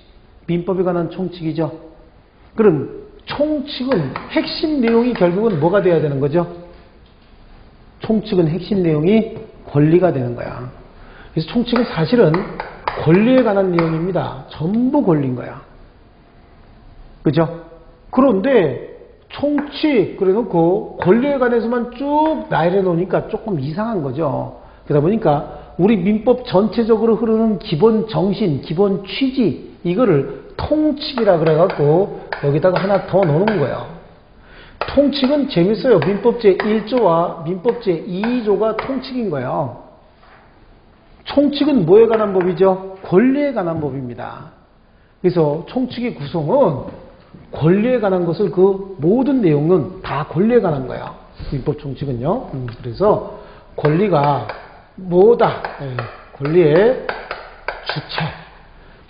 Speaker 1: 민법에 관한 총칙이죠. 그럼 총칙은 핵심 내용이 결국은 뭐가 돼야 되는 거죠? 총칙은 핵심 내용이 권리가 되는 거야. 그래서 총칙은 사실은 권리에 관한 내용입니다. 전부 권리인 거야. 그죠? 그런데 총칙 그래 놓고 권리에 관해서만 쭉 나열해 놓으니까 조금 이상한 거죠. 그러다 보니까 우리 민법 전체적으로 흐르는 기본 정신, 기본 취지 이거를 통칙이라 그래 갖고 여기다가 하나 더 넣는 거예요. 통칙은 재밌어요. 민법 제1조와 민법 제2조가 통칙인 거예요. 총칙은 뭐에 관한 법이죠? 권리에 관한 법입니다. 그래서 총칙의 구성은 권리에 관한 것을 그 모든 내용은 다 권리에 관한 거예요. 민법 총칙은요. 그래서 권리가 뭐다? 권리의 주체.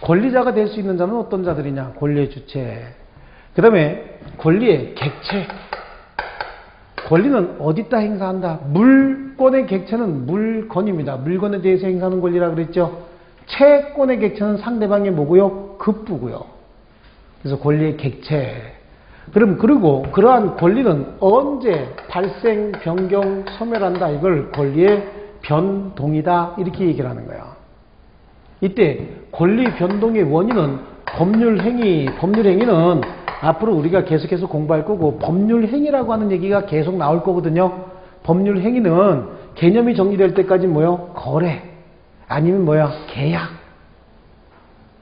Speaker 1: 권리자가 될 수 있는 자는 어떤 자들이냐? 권리의 주체. 그 다음에 권리의 객체. 권리는 어디다 행사한다? 물권의 객체는 물건입니다. 물건에 대해서 행사하는 권리라 그랬죠. 채권의 객체는 상대방의 뭐고요? 급부고요. 그래서 권리의 객체. 그리고 그러한 권리는 언제 발생, 변경, 소멸한다. 이걸 권리의 변동이다. 이렇게 얘기를 하는 거예요. 이때 권리 변동의 원인은 법률행위는 앞으로 우리가 계속해서 공부할 거고 법률행위라고 하는 얘기가 계속 나올 거거든요. 법률행위는 개념이 정리될 때까지 뭐요? 거래 아니면 뭐야? 계약.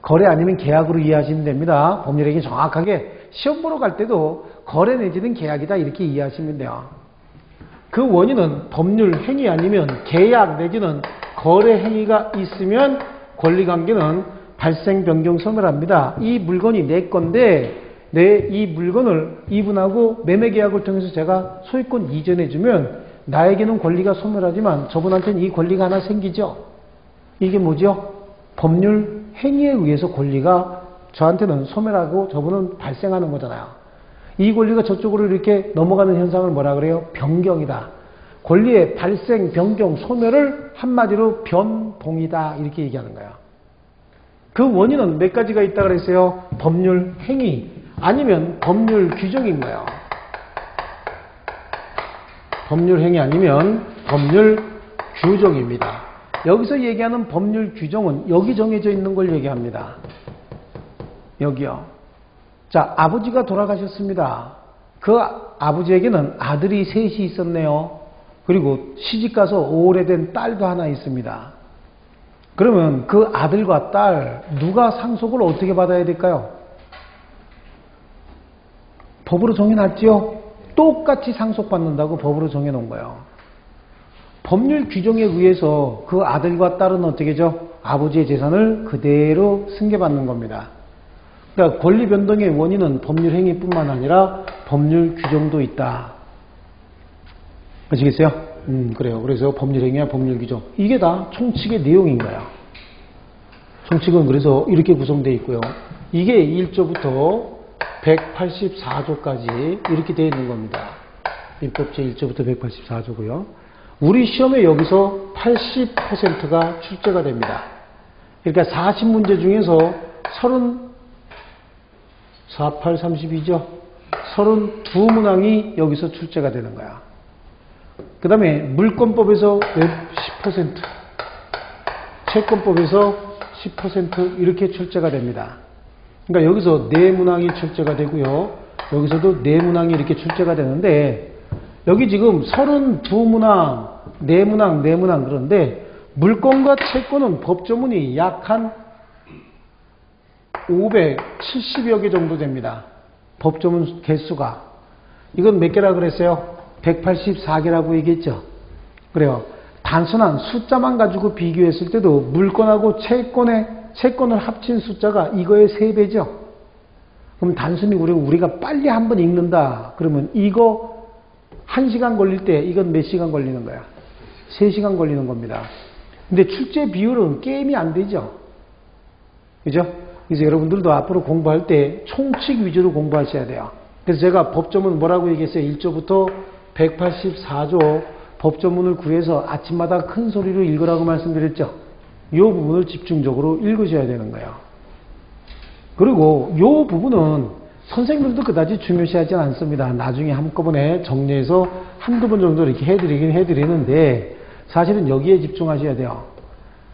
Speaker 1: 거래 아니면 계약으로 이해하시면 됩니다. 법률행위 정확하게 시험 보러 갈 때도 거래 내지는 계약이다 이렇게 이해하시면 돼요. 그 원인은 법률행위 아니면 계약 내지는 거래행위가 있으면 권리관계는 발생, 변경, 소멸합니다. 이 물건이 내 건데 이 물건을 이분하고 매매계약을 통해서 제가 소유권 이전해주면 나에게는 권리가 소멸하지만 저분한테는 이 권리가 하나 생기죠. 이게 뭐죠? 법률 행위에 의해서 권리가 저한테는 소멸하고 저분은 발생하는 거잖아요. 이 권리가 저쪽으로 이렇게 넘어가는 현상을 뭐라 그래요? 변경이다. 권리의 발생, 변경, 소멸을 한마디로 변동이다 이렇게 얘기하는 거예요. 그 원인은 몇 가지가 있다고 그랬어요? 법률 행위 아니면 법률 규정인 거예요. 법률 행위 아니면 법률 규정입니다. 여기서 얘기하는 법률 규정은 여기 정해져 있는 걸 얘기합니다. 여기요. 자, 아버지가 돌아가셨습니다. 그 아버지에게는 아들이 셋이 있었네요. 그리고 시집가서 오래된 딸도 하나 있습니다. 그러면 그 아들과 딸 누가 상속을 어떻게 받아야 될까요? 법으로 정해놨죠? 똑같이 상속받는다고 법으로 정해놓은 거예요. 법률 규정에 의해서 그 아들과 딸은 어떻게 죠? 아버지의 재산을 그대로 승계받는 겁니다. 그러니까 권리 변동의 원인은 법률 행위뿐만 아니라 법률 규정도 있다. 아시겠어요? 그래요. 그래서 법률 행위와 법률 규정. 이게 다 총칙의 내용인 거예요. 총칙은 그래서 이렇게 구성되어 있고요. 이게 1조부터 184조까지 이렇게 되어 있는 겁니다. 민법 제1조부터 184조고요. 우리 시험에 여기서 80%가 출제가 됩니다. 그러니까 40문제 중에서 48, 32죠. 32문항이 여기서 출제가 되는 거야. 그 다음에 물권법에서 10%, 채권법에서 10% 이렇게 출제가 됩니다. 그러니까 여기서 4문항이 출제가 되고요. 여기서도 4문항이 이렇게 출제가 되는데 여기 지금 32문항, 4문항 그런데 물권과 채권은 법조문이 약 한 570여 개 정도 됩니다. 법조문 개수가. 이건 몇 개라고 그랬어요? 184개라고 얘기했죠. 그래요. 단순한 숫자만 가지고 비교했을 때도 물권하고 채권을 합친 숫자가 이거의 3배죠. 그럼 단순히 우리가 빨리 한번 읽는다. 그러면 이거 1시간 걸릴 때 이건 몇 시간 걸리는 거야? 3시간 걸리는 겁니다. 근데 출제 비율은 게임이 안 되죠. 그죠? 그래서 여러분들도 앞으로 공부할 때 총칙 위주로 공부하셔야 돼요. 그래서 제가 법조문 뭐라고 얘기했어요? 1조부터 184조 법조문을 구해서 아침마다 큰 소리로 읽으라고 말씀드렸죠. 이 부분을 집중적으로 읽으셔야 되는 거예요. 그리고 이 부분은 선생님들도 그다지 중요시하지 않습니다. 나중에 한꺼번에 정리해서 한두 번 정도 이렇게 해드리긴 해드리는데 사실은 여기에 집중하셔야 돼요.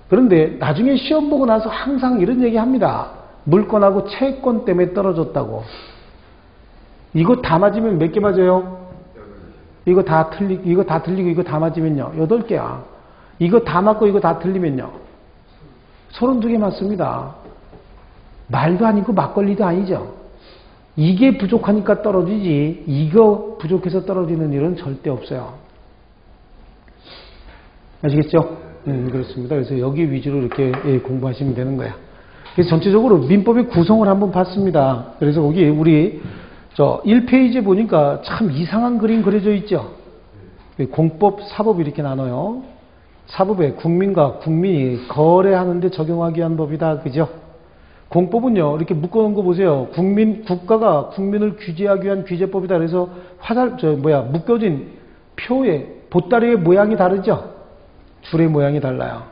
Speaker 1: 그런데 나중에 시험 보고 나서 항상 이런 얘기 합니다. 물권하고 채권 때문에 떨어졌다고. 이거 다 맞으면 몇 개 맞아요? 이거 다 틀리고 이거 다 맞으면요. 8개야. 이거 다 맞고 이거 다 틀리면요. 32개 맞습니다. 말도 아니고 막걸리도 아니죠. 이게 부족하니까 떨어지지 이거 부족해서 떨어지는 일은 절대 없어요. 아시겠죠? 그렇습니다. 그래서 여기 위주로 이렇게 공부하시면 되는 거야. 그래서 전체적으로 민법의 구성을 한번 봤습니다. 그래서 거기 우리 1페이지에 보니까 참 이상한 그림 그려져 있죠. 공법, 사법 이렇게 나눠요. 사법에 국민과 국민이 거래하는데 적용하기 위한 법이다. 그죠? 공법은요, 이렇게 묶어놓은 거 보세요. 국가가 국민을 규제하기 위한 규제법이다. 그래서 묶여진 표의, 보따리의 모양이 다르죠? 줄의 모양이 달라요.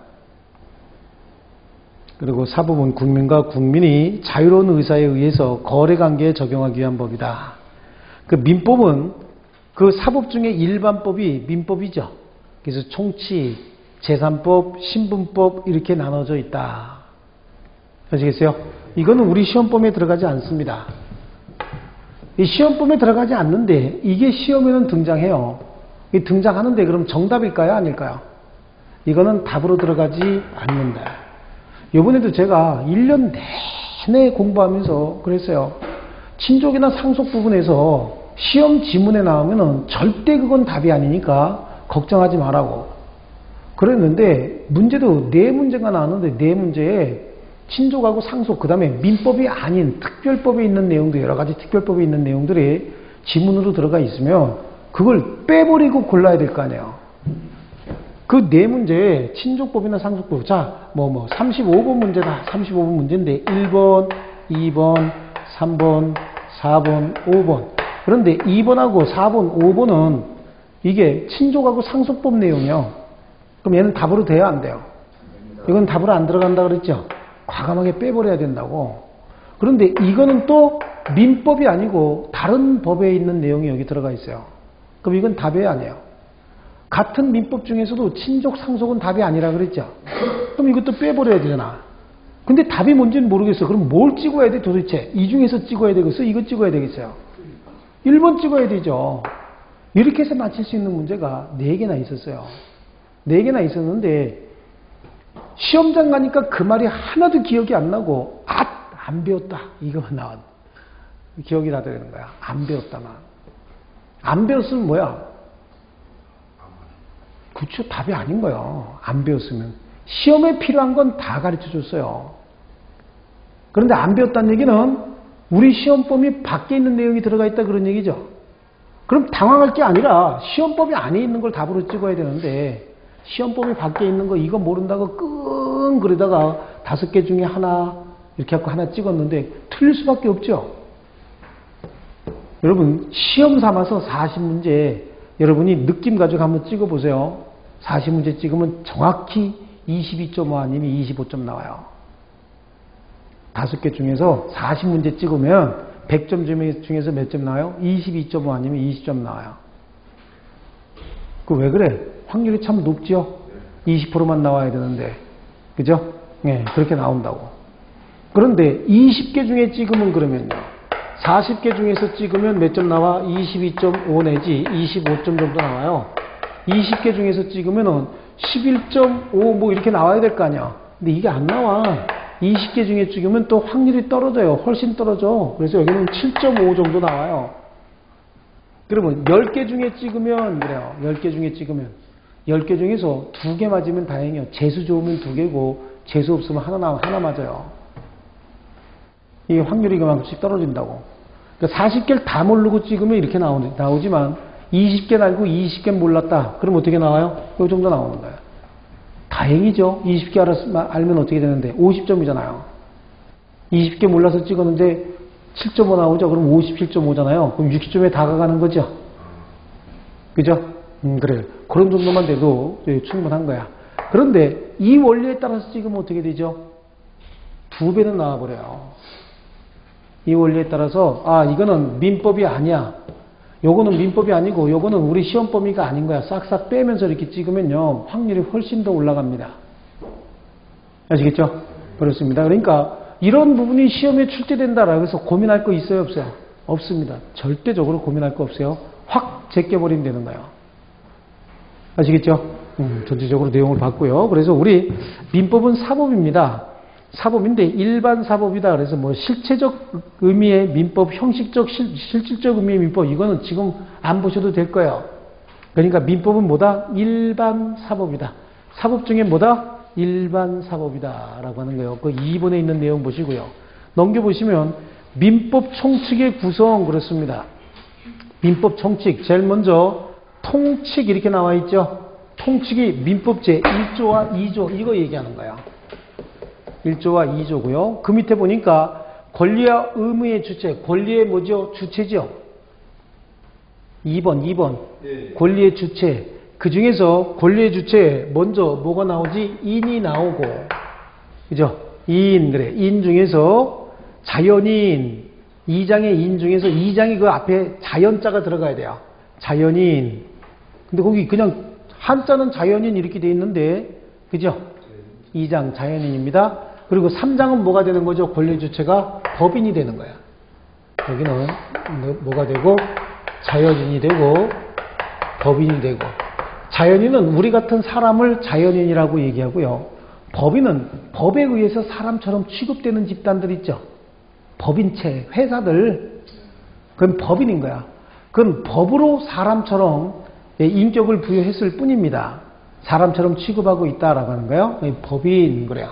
Speaker 1: 그리고 사법은 국민과 국민이 자유로운 의사에 의해서 거래관계에 적용하기 위한 법이다. 그 민법은 그 사법 중에 일반법이 민법이죠. 그래서 총치, 재산법, 신분법 이렇게 나눠져 있다. 아시겠어요? 이거는 우리 시험범위에 들어가지 않습니다. 이 시험범위에 들어가지 않는데 이게 시험에는 등장해요. 이 등장하는데 그럼 정답일까요? 아닐까요? 이거는 답으로 들어가지 않는다. 이번에도 제가 1년 내내 공부하면서 그랬어요. 친족이나 상속 부분에서 시험 지문에 나오면은 절대 그건 답이 아니니까 걱정하지 말라고 그랬는데 문제도 4문제가 나왔는데 4문제에 친족하고 상속 그 다음에 민법이 아닌 특별법에 있는 내용도 여러 가지 특별법에 있는 내용들이 지문으로 들어가 있으면 그걸 빼버리고 골라야 될 거 아니에요. 그 4문제에 친족법이나 상속법, 자, 35번 문제다. 35번 문제인데 1번, 2번, 3번, 4번, 5번. 그런데 2번하고 4번, 5번은 이게 친족하고 상속법 내용이요. 그럼 얘는 답으로 돼야 안 돼요? 이건 답으로 안 들어간다 그랬죠? 과감하게 빼버려야 된다고. 그런데 이거는 또 민법이 아니고 다른 법에 있는 내용이 여기 들어가 있어요. 그럼 이건 답이 아니에요. 같은 민법 중에서도 친족 상속은 답이 아니라 그랬죠. 그럼 이것도 빼버려야 되잖아. 근데 답이 뭔지는 모르겠어. 그럼 뭘 찍어야 돼 도대체? 이 중에서 찍어야 되겠어? 이거 찍어야 되겠어요? 1번 찍어야 되죠. 이렇게 해서 맞힐 수 있는 문제가 4개나 있었어요. 4개나 있었는데 시험장 가니까 그 말이 하나도 기억이 안 나고 안 배웠다. 이거만 나왔. 기억이 나야 되는 거야. 안 배웠다만. 안 배웠으면 뭐야? 그쵸, 답이 아닌 거예요. 안 배웠으면. 시험에 필요한 건 다 가르쳐 줬어요. 그런데 안 배웠다는 얘기는 우리 시험법이 밖에 있는 내용이 들어가 있다 그런 얘기죠. 그럼 당황할 게 아니라 시험법이 안에 있는 걸 답으로 찍어야 되는데 시험법이 밖에 있는 거 이거 모른다고 끙 그러다가 5개 중에 하나 이렇게 하고 하나 찍었는데 틀릴 수밖에 없죠. 여러분 시험 삼아서 40문제 여러분이 느낌 가지고 한번 찍어보세요. 40문제 찍으면 정확히 22.5 아니면 25점 나와요. 5개 중에서 40문제 찍으면 100점 중에서 몇 점 나와요? 22.5 아니면 20점 나와요. 그 왜 그래? 확률이 참 높죠? 20%만 나와야 되는데. 그죠? 네, 그렇게 나온다고. 그런데 20개 중에 찍으면 그러면요. 40개 중에서 찍으면 몇 점 나와? 22.5 내지 25점 정도 나와요. 20개 중에서 찍으면은 11.5 뭐 이렇게 나와야 될 거 아니야. 근데 이게 안 나와. 20개 중에 찍으면 또 확률이 떨어져요. 훨씬 떨어져. 그래서 여기는 7.5 정도 나와요. 그러면 10개 중에 찍으면 그래요. 10개 중에 찍으면 10개 중에서 2개 맞으면 다행이에요. 재수 좋으면 2개고 재수 없으면 하나 맞아요. 이게 확률이 그만큼씩 떨어진다고. 그러니까 40개를 다 모르고 찍으면 이렇게 나오지만 20개 알고 20개 몰랐다. 그럼 어떻게 나와요? 이 정도 나오는 거예요. 다행이죠. 20개 알면 어떻게 되는데 50점이잖아요. 20개 몰라서 찍었는데 7.5 나오죠. 그럼 57.5잖아요. 그럼 60점에 다가가는 거죠. 그죠? 그래요. 그런 정도만 돼도 충분한 거야. 그런데 이 원리에 따라서 찍으면 어떻게 되죠? 2배는 나와버려요. 이 원리에 따라서 이거는 민법이 아니야. 요거는 민법이 아니고 요거는 우리 시험 범위가 아닌 거야. 싹싹 빼면서 이렇게 찍으면요. 확률이 훨씬 더 올라갑니다. 아시겠죠? 그렇습니다. 그러니까 이런 부분이 시험에 출제된다라고 해서 고민할 거 있어요? 없어요? 없습니다. 절대적으로 고민할 거 없어요. 확 제껴버리면 되는 거예요. 아시겠죠? 전체적으로 내용을 봤고요. 그래서 우리 민법은 사법입니다. 사법인데 일반 사법이다. 그래서 뭐 실체적 의미의 민법, 형식적, 실질적 의미의 민법 이거는 지금 안 보셔도 될 거예요. 그러니까 민법은 뭐다? 일반 사법이다. 사법 중에 뭐다? 일반 사법이다 라고 하는 거예요. 그 2번에 있는 내용 보시고요. 넘겨보시면 민법 총칙의 구성 그렇습니다. 민법 총칙 제일 먼저 통칙 이렇게 나와 있죠. 통칙이 민법 제1조와 2조 이거 얘기하는 거예요. 1조와 2조고요. 그 밑에 보니까 권리와 의무의 주체, 권리의 뭐죠? 주체죠. 2번. 네. 권리의 주체. 그 중에서 권리의 주체 먼저 뭐가 나오지? 인이 나오고, 그죠? 인, 그래. 인 중에서 자연인, 2장의 인 중에서 2장이 그 앞에 자연자가 들어가야 돼요. 자연인. 근데 거기 그냥 한자는 자연인 이렇게 돼 있는데, 그죠? 2장 자연인입니다. 그리고 3장은 뭐가 되는 거죠? 권리 주체가 법인이 되는 거야. 여기는 뭐가 되고 자연인이 되고 법인이 되고 자연인은 우리 같은 사람을 자연인이라고 얘기하고요. 법인은 법에 의해서 사람처럼 취급되는 집단들 있죠. 법인체, 회사들. 그건 법인인 거야. 그건 법으로 사람처럼 인격을 부여했을 뿐입니다. 사람처럼 취급하고 있다라고 하는 거예요. 법인 그래요.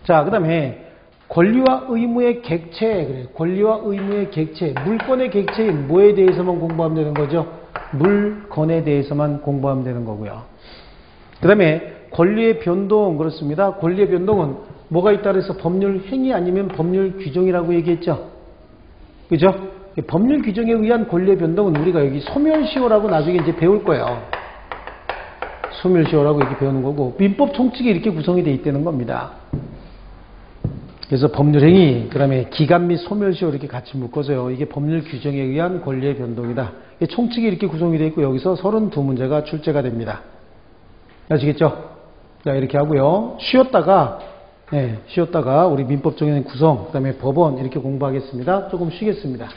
Speaker 1: 자, 그 다음에 권리와 의무의 객체 그래요. 권리와 의무의 객체. 물건의 객체인 뭐에 대해서만 공부하면 되는 거죠? 물건에 대해서만 공부하면 되는 거고요. 그 다음에 권리의 변동 그렇습니다. 권리의 변동은 뭐가 있다 그래서 법률 행위 아니면 법률 규정이라고 얘기했죠. 그죠? 법률 규정에 의한 권리의 변동은 우리가 여기 소멸시효라고 나중에 이제 배울 거예요. 소멸시효라고 이렇게 배우는 거고 민법 총칙이 이렇게 구성이 되어 있다는 겁니다. 그래서 법률행위, 그 다음에 기간 및 소멸시효 이렇게 같이 묶어서요. 이게 법률 규정에 의한 권리의 변동이다. 총칙이 이렇게 구성이 되어 있고 여기서 32문제가 출제가 됩니다. 아시겠죠? 자, 이렇게 하고요. 쉬었다가 우리 민법 정의는 구성, 그 다음에 법원 이렇게 공부하겠습니다. 조금 쉬겠습니다.